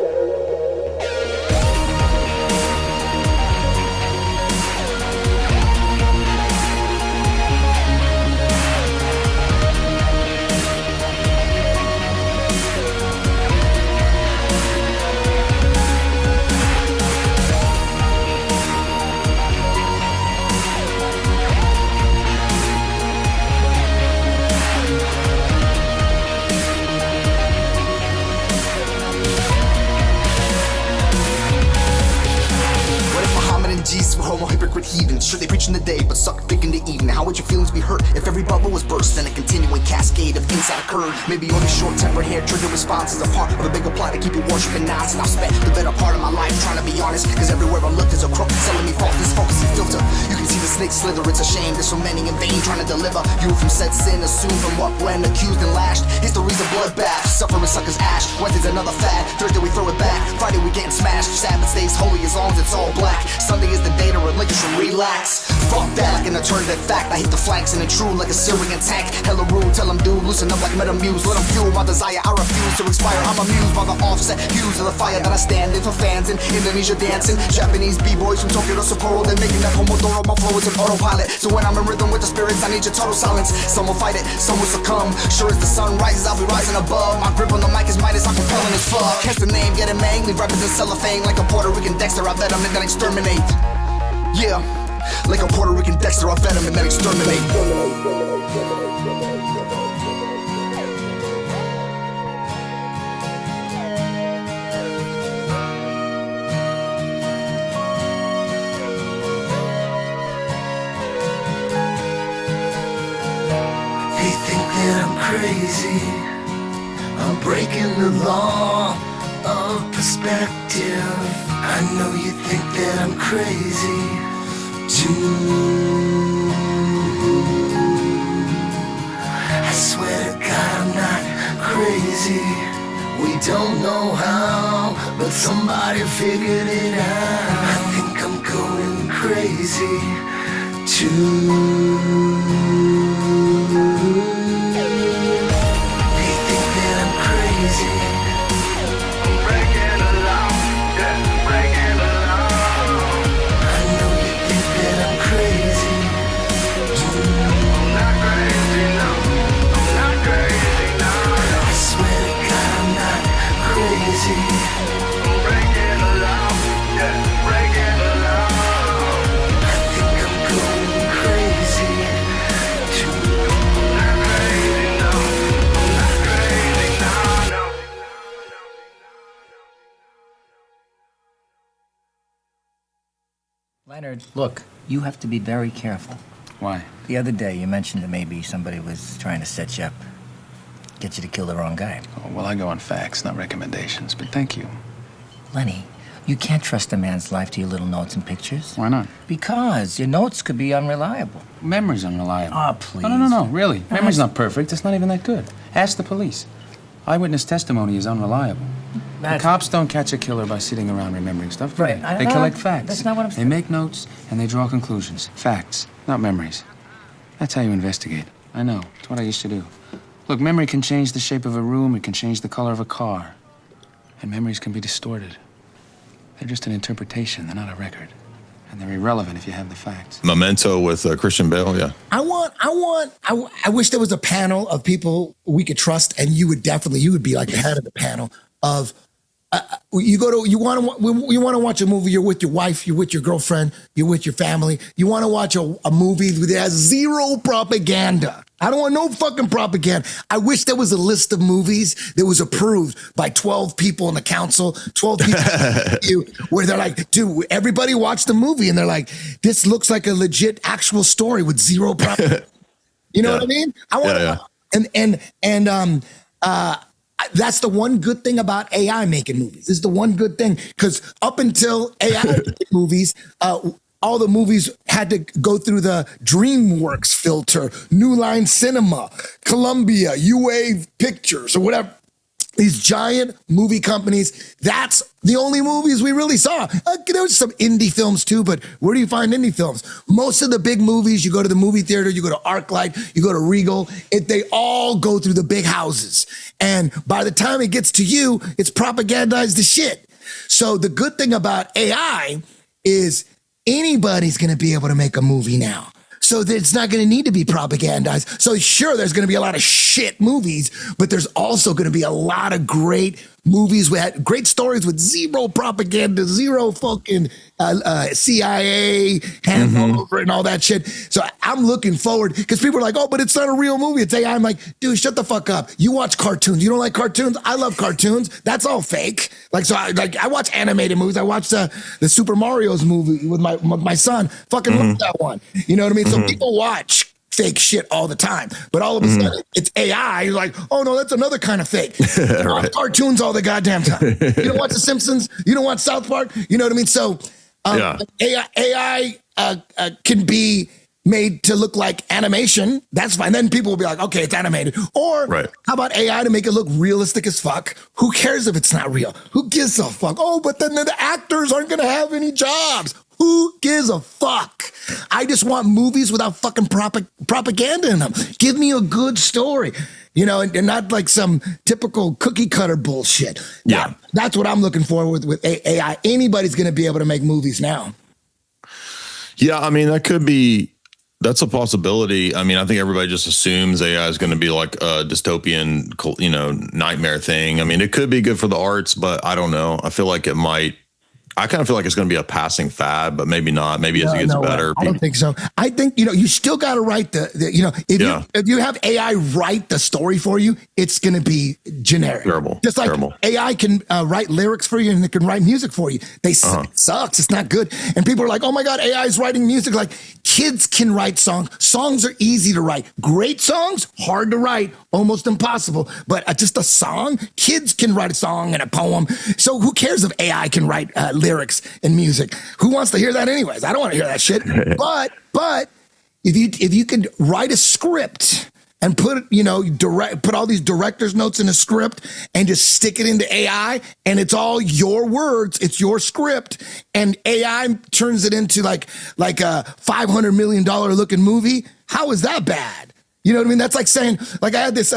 Homo hypocrite heathens, sure they preach in the day, but suck dick in the evening. How would your feelings be hurt if every bubble was burst and a continuing cascade of inside occurred? Maybe only short-tempered hair trigger responses a part of a bigger plot to keep you worshiping nonsense. I've spent the better part of my life trying to be honest, cause everywhere I look there's a crook selling me false focus and filter. You can see the snake slither, it's a shame there's so many in vain trying to deliver you from said sin, assumed from what when accused and lashed. History's a bloodbath, suffering suckers ash. Wednesday's another fad, Thursday we throw it back, Friday we getting smashed. Sabbath stays holy as long as it's all black. Sunday is the day to relinquish and relax. Fuck that, like an alternative fact. I hit the flanks and intrude like a Syrian tank. Hella rude, tell them dude, loosen up like Metamuse. Let them fuel my desire, I refuse to expire. I'm amused by the offset hues of the fire that I stand in for fans in Indonesia dancing. Japanese b-boys from Tokyo to Sapporo, they're making that Pomodoro. My flow is an autopilot, so when I'm in rhythm with the spirits, I need your total silence. Some will fight it, some will succumb. Sure as the sun rises, I'll be rising above. My grip on the mic is Midas, I'm compelling as fuck. Hence the name, getting mangly, represent cellophane. Like a Puerto Rican Dexter, I bet them and then exterminate. Yeah, like a Puerto Rican Dexter, I'll vet him and then exterminate. They think that I'm crazy, I'm breaking the law. your perspective. I know you think that I'm crazy too. I swear to God I'm not crazy. We don't know how, but somebody figured it out. I think I'm going crazy too. They think that I'm crazy. I'm breaking the law, yeah, breaking the law. I know you think that I'm crazy too. I'm not crazy, no. I'm not crazy, no. I swear to God I'm not crazy. I'm breaking the law, yeah, breaking the law. I think I'm going crazy too. I'm not crazy, no. I'm not crazy, no, no. Leonard, look, you have to be very careful. Why? The other day you mentioned that maybe somebody was trying to set you up, get you to kill the wrong guy. Oh, well, I go on facts, not recommendations, but thank you. Lenny, you can't trust a man's life to your little notes and pictures. Why not? Because your notes could be unreliable. Memory's unreliable. Oh, please. No, really. Memory's not perfect. It's not even that good. Ask the police. Eyewitness testimony is unreliable. The cops don't catch a killer by sitting around remembering stuff. Right. They collect facts. That's not what I'm saying. They make notes and they draw conclusions. Facts, not memories. That's how you investigate. I know. It's what I used to do. Look, memory can change the shape of a room. It can change the color of a car. And memories can be distorted. They're just an interpretation. They're not a record. And they're irrelevant if you have the facts. Memento with Christian Bale, yeah. I wish there was a panel of people we could trust, and you would be like the head of the panel of, you want to watch a movie, you're with your wife, you're with your girlfriend, you're with your family, you want to watch a movie that has zero propaganda. I don't want no fucking propaganda. I wish there was a list of movies that was approved by 12 people in the council, 12 people where they're like, dude, everybody watched the movie and they're like, this looks like a legit actual story with zero propaganda. You know what I mean? I want to, that's the one good thing about AI making movies. This is the one good thing, because up until AI made movies, all the movies had to go through the DreamWorks filter, New Line Cinema, Columbia, UA Pictures, or whatever. These giant movie companies, that's the only movies we really saw. There was some indie films too, but where do you find indie films? Most of the big movies, you go to the movie theater, you go to ArcLight, you go to Regal, they all go through the big houses. And by the time it gets to you, it's propagandized to shit. So the good thing about AI is anybody's going to be able to make a movie now. So that it's not going to need to be propagandized. So sure, there's going to be a lot of shit movies, but there's also going to be a lot of great movies with great stories with zero propaganda, zero fucking CIA hangover and all that shit. So I'm looking forward, because people are like, oh, but it's not a real movie. It's AI. I'm like, dude, shut the fuck up. You watch cartoons. You don't like cartoons? I love cartoons. That's all fake. I watch animated movies. I watched the Super Mario's movie with my son. Fucking love that one. You know what I mean? So people watch fake shit all the time, but all of a sudden it's AI. You're like, oh no, that's another kind of fake. You watch cartoons all the goddamn time. You don't watch The Simpsons. You don't watch South Park. You know what I mean? So AI can be made to look like animation. That's fine. Then people will be like, okay, it's animated. Or how about AI to make it look realistic as fuck? Who cares if it's not real? Who gives a fuck? Oh, but then the actors aren't going to have any jobs. Who gives a fuck? I just want movies without fucking propaganda in them. Give me a good story, and not like some typical cookie cutter bullshit. Yeah. That's what I'm looking for with AI. Anybody's going to be able to make movies now. Yeah. I mean, that's a possibility. I mean, I think everybody just assumes AI is going to be like a dystopian, nightmare thing. I mean, it could be good for the arts, but I don't know. I feel like it might I kind of feel like it's going to be a passing fad, but maybe not. Maybe as it gets better. I don't think so. I think, you still got to write if you have AI write the story for you, it's going to be generic. Terrible. Just like Terrible. AI can write lyrics for you and it can write music for you. It sucks. It's not good. And people are like, oh my God, AI is writing music. Like, kids can write songs. Songs are easy to write. Great songs, hard to write, almost impossible. But just a song, kids can write a song and a poem. So who cares if AI can write lyrics and music? Who wants to hear that anyways? I don't want to hear that shit. But if you could write a script and put all these director's notes in a script and just stick it into AI and it's all your words, it's your script, and AI turns it into like a $500 million looking movie, how is that bad? You know what I mean? That's like saying, like, I had this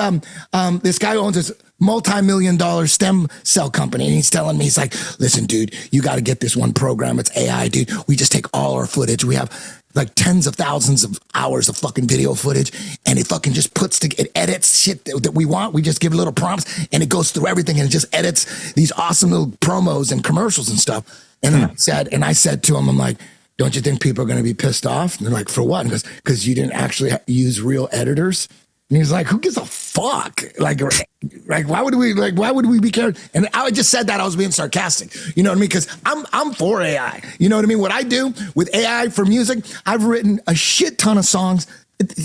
this guy who owns this multi-million-dollar stem cell company, and he's telling me, he's like, listen, dude, you got to get this one program. It's AI, dude. We just take all our footage. We have like tens of thousands of hours of fucking video footage, and it fucking just it edits shit that we want. We just give it little prompts, and it goes through everything, and it just edits these awesome little promos and commercials and stuff. And I said to him, I'm like, don't you think people are going to be pissed off? And they're like, for what? And he goes, because you didn't actually use real editors. And he's like, who gives a fuck? Like, why would we be caring? And I just said that I was being sarcastic. You know what I mean? Because I'm for AI. You know what I mean? What I do with AI for music, I've written a shit ton of songs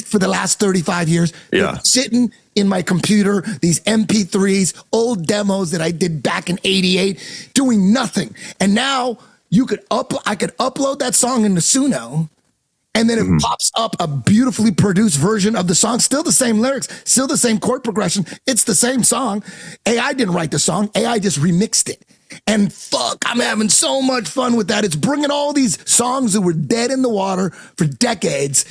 for the last 35 years. Yeah. Sitting in my computer, these MP3s, old demos that I did back in '88, doing nothing. And now I could upload that song into Suno, and then it pops up a beautifully produced version of the song, still the same lyrics, still the same chord progression. It's the same song. AI didn't write the song. AI just remixed it. And fuck, I'm having so much fun with that. It's bringing all these songs that were dead in the water for decades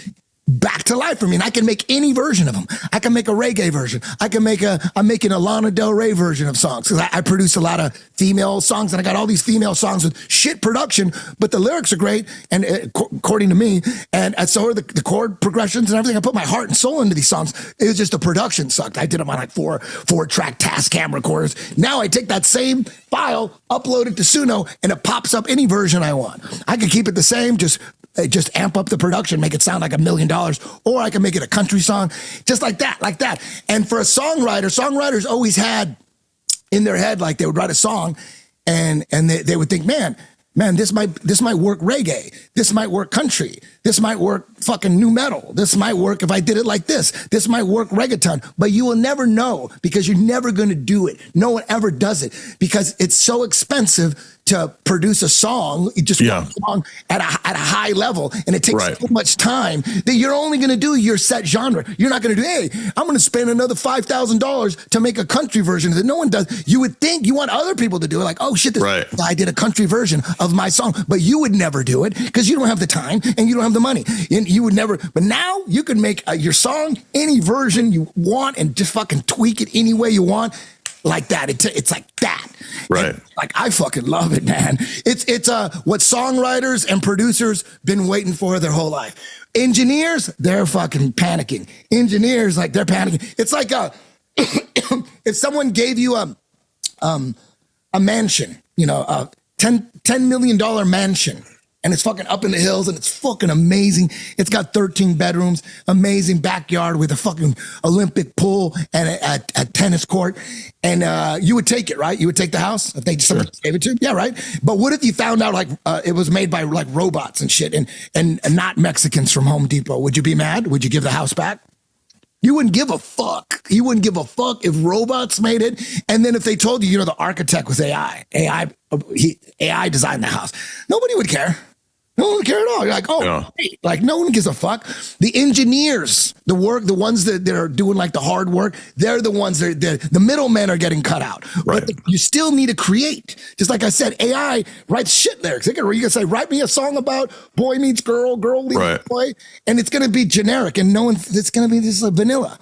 back to life for me. And I can make any version of them. I can make a reggae version. I'm making a Lana Del Rey version of songs, because I produce a lot of female songs, and I got all these female songs with shit production, but the lyrics are great, and according to me, and so are the chord progressions and everything. I put my heart and soul into these songs. It was just the production sucked. I did them on like four-track Tascam recorders. Now I take that same file, upload it to Suno, and it pops up any version I want. I can keep it the same, just amp up the production, make it sound like $1 million, or I can make it a country song, just like that. And for a songwriter, songwriters always had in their head, like, they would write a song and they would think, man, this might work reggae. This might work country. This might work fucking new metal. This might work if I did it like this. This might work reggaeton. But you will never know, because you're never going to do it. No one ever does it, because it's so expensive to produce a song, one song at a high level, and it takes so much time that you're only going to do your set genre. You're not going to do, hey, I'm going to spend another $5,000 to make a country version that no one does. You would think you want other people to do it, like, oh shit, this guy did a country version of my song, but you would never do it because you don't have the time and you don't have the money, and you would never. But now you can make your song any version you want and just fucking tweak it any way you want. Like that. It's like that. Right. And, like, I fucking love it, man. It's what songwriters and producers been waiting for their whole life. Engineers, they're fucking panicking. Engineers, like, they're panicking. It's like if someone gave you a mansion, a $10 million mansion, and it's fucking up in the hills, and it's fucking amazing. It's got 13 bedrooms, amazing backyard with a fucking Olympic pool and a tennis court. And you would take it, right? You would take the house if they just gave it to you? Yeah, right? But what if you found out, like, it was made by, like, robots and shit and not Mexicans from Home Depot? Would you be mad? Would you give the house back? You wouldn't give a fuck. You wouldn't give a fuck if robots made it. And then if they told you, the architect was AI. AI designed the house. Nobody would care. No one would care at all. You're like, hey, like, no one gives a fuck. The engineers, the ones that are doing, like, the hard work, they're the ones the middlemen are getting cut out. Right. But you still need to create. Just like I said, AI writes shit lyrics. You can say, write me a song about boy meets girl, girl meets boy, and it's going to be generic, and it's going to be this vanilla.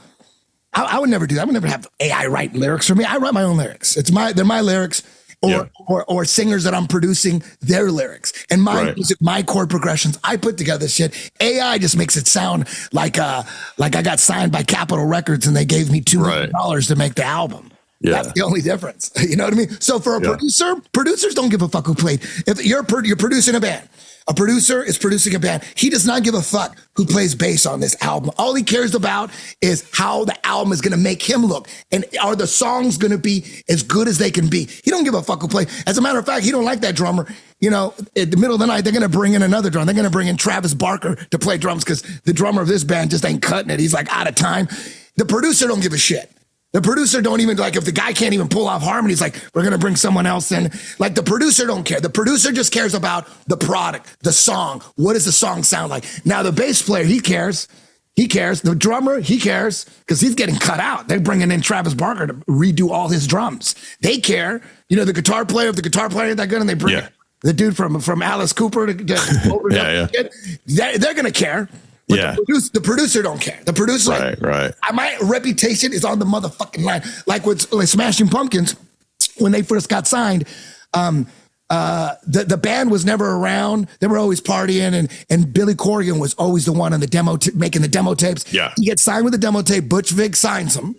I would never do that. I would never have AI write lyrics for me. I write my own lyrics. They're my lyrics. Or singers that I'm producing their lyrics and my music, my chord progressions. I put together shit. AI just makes it sound like I got signed by Capitol Records and they gave me $2 million to make the album. Yeah. That's the only difference. You know what I mean? So for a producer, producers don't give a fuck who played. If you're producing a band, a producer is producing a band. He does not give a fuck who plays bass on this album. All he cares about is how the album is going to make him look. And are the songs going to be as good as they can be? He don't give a fuck who plays. As a matter of fact, he don't like that drummer. You know, at the middle of the night, they're going to bring in another drum. They're going to bring in Travis Barker to play drums because the drummer of this band just ain't cutting it. He's like out of time. The producer don't give a shit. The producer don't even, like, if the guy can't even pull off harmonies, like, we're going to bring someone else in. Like, the producer don't care. The producer just cares about the product, the song. What does the song sound like? Now, the bass player, he cares. He cares. The drummer, he cares because he's getting cut out. They're bringing in Travis Barker to redo all his drums. They care. You know, the guitar player, if the guitar player ain't that good and they bring the dude from Alice Cooper to they're going to care. But the producer don't care. The producer, my reputation is on the motherfucking line. Like with Smashing Pumpkins, when they first got signed, the band was never around. They were always partying, and Billy Corgan was always the one on the demo, making the demo tapes. Yeah, he gets signed with the demo tape. Butch Vig signs him.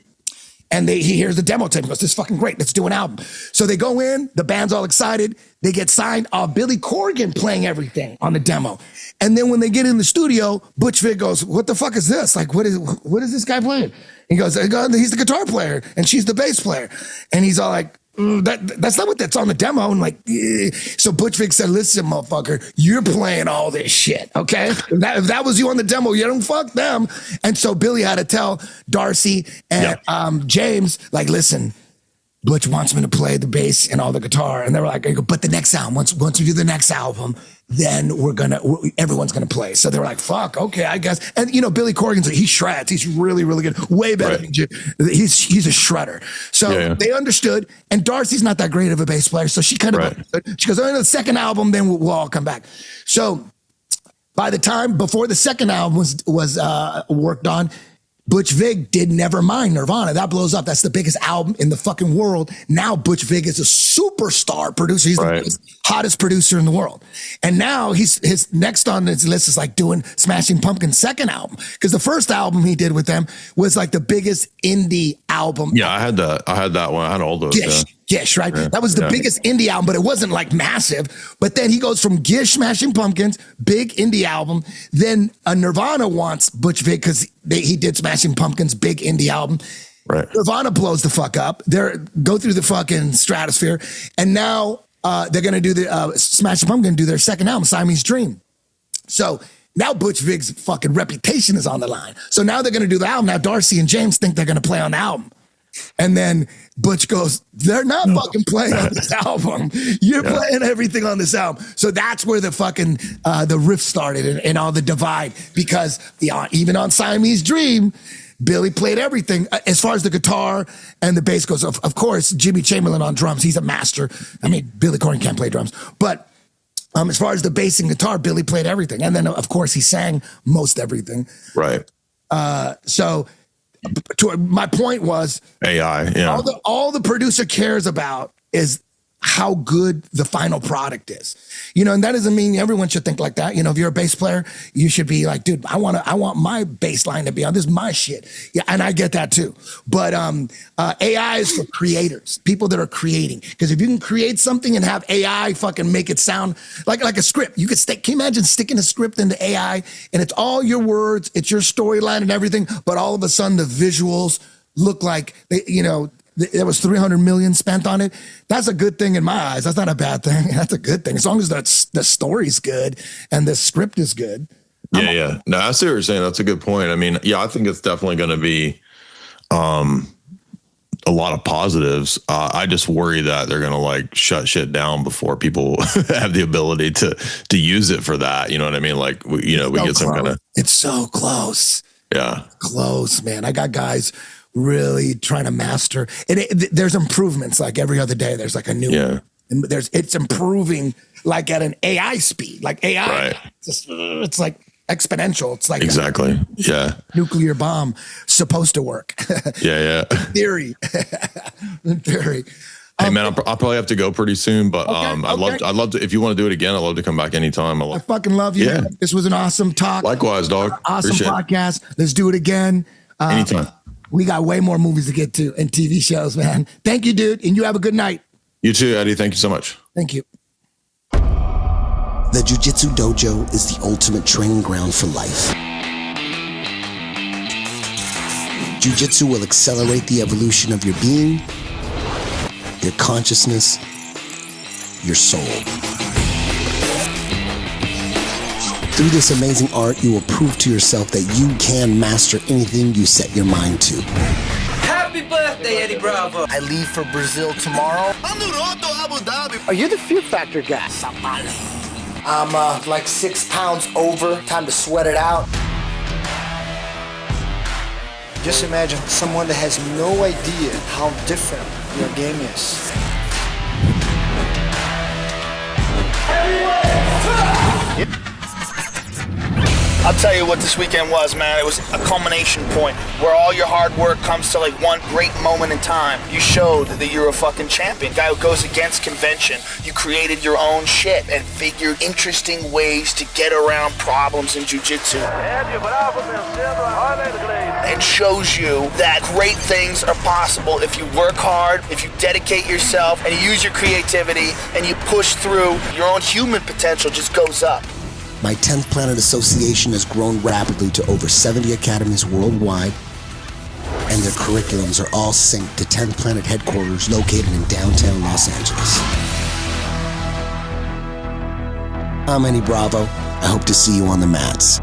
And he hears the demo tape and goes, this is fucking great. Let's do an album. So they go in, the band's all excited. They get signed. Billy Corgan playing everything on the demo. And then when they get in the studio, Butch Vig goes, what the fuck is this? Like, what is this guy playing? He goes, he's the guitar player and she's the bass player. And he's all like, that's not that's on the demo. And like, so Butch Vig said, listen, motherfucker, you're playing all this shit, okay? If that was you on the demo, you don't fuck them. And so Billy had to tell Darcy and James, like, listen, Butch wants me to play the bass and all the guitar. And they were like, but the next album, once we do the next album, then everyone's gonna play. So they were like, fuck, okay, I guess. And you know, Billy Corgan's he shreds. He's really, really good. Way better than Jim. He's a shredder. So they understood. And Darcy's not that great of a bass player. So she kind of understood. She goes, oh, the second album, then we'll all come back. So by the time before the second album was worked on, Butch Vig did Nevermind Nirvana. That blows up. That's the biggest album in the fucking world. Now Butch Vig is a superstar producer. He's the hottest producer in the world. And now his next on his list is like doing Smashing Pumpkins' second album. Because the first album he did with them was like the biggest indie album. Yeah, I had that one. I had all those. Gish, right? Yeah, that was the biggest indie album, but it wasn't like massive. But then he goes from Gish, Smashing Pumpkins, big indie album. Then Nirvana wants Butch Vig because he did Smashing Pumpkins, big indie album. Right. Nirvana blows the fuck up. Go through the fucking stratosphere. And now they're going to do the Smashing Pumpkins do their second album, Siamese Dream. So now Butch Vig's fucking reputation is on the line. So now they're going to do the album. Now Darcy and James think they're going to play on the album. And then Butch goes, they're not fucking playing on this album. You're playing everything on this album. So that's where the fucking, the rift started and all the divide. Because even on Siamese Dream, Billy played everything. As far as the guitar and the bass goes, of course, Jimmy Chamberlain on drums, he's a master. I mean, Billy Corgan can't play drums. But as far as the bass and guitar, Billy played everything. And then, of course, he sang most everything. Right. So my point was AI. Yeah. All the producer cares about is how good the final product is, you know, and that doesn't mean everyone should think like that. You know, if you're a bass player, you should be like, dude, I want my bass line to be on. This is my shit. Yeah, and I get that too. But AI is for creators, people that are creating. Because if you can create something and have AI fucking make it sound like a script, can you imagine sticking a script into AI and it's all your words, it's your storyline and everything, but all of a sudden the visuals look like there was 300 million spent on it. That's a good thing in my eyes. That's not a bad thing. That's a good thing. As long as the story's good and the script is good. Yeah. No, I see what you're saying. That's a good point. I mean, I think it's definitely going to be a lot of positives. I just worry that they're going to like shut shit down before people have the ability to use it for that. You know what I mean? Like, we get some kind of. It's so close. Yeah. Close, man. I got guys really trying to master and there's improvements like every other day. There's like a new and it's improving like at an AI speed, like AI. It's like exponential. It's like exactly nuclear bomb supposed to work. In theory. Hey man, I'll probably have to go pretty soon, but I'd love to, if you want to do it again, I'd love to come back anytime. I fucking love you. Man. This was an awesome talk. Likewise, dog. Awesome podcast. Let's do it again. Anytime. we got way more movies to get to and TV shows, man. Thank you, dude. And you have a good night. You too, Eddie. Thank you so much. Thank you. The Jiu-Jitsu Dojo is the ultimate training ground for life. Jiu-Jitsu will accelerate the evolution of your being, your consciousness, your soul. Through this amazing art, you will prove to yourself that you can master anything you set your mind to. Happy birthday, Eddie Bravo. I leave for Brazil tomorrow. Are you the Fear Factor guy? I'm like 6 pounds over. Time to sweat it out. Just imagine someone that has no idea how different your game is. I'll tell you what this weekend was, man. It was a culmination point where all your hard work comes to like one great moment in time. You showed that you're a fucking champion. Guy who goes against convention. You created your own shit and figured interesting ways to get around problems in jiu-jitsu. And shows you that great things are possible if you work hard, if you dedicate yourself, and you use your creativity, and you push through. Your own human potential just goes up. My 10th Planet Association has grown rapidly to over 70 academies worldwide, and their curriculums are all synced to 10th Planet headquarters located in downtown Los Angeles. I'm Eddie Bravo. I hope to see you on the mats.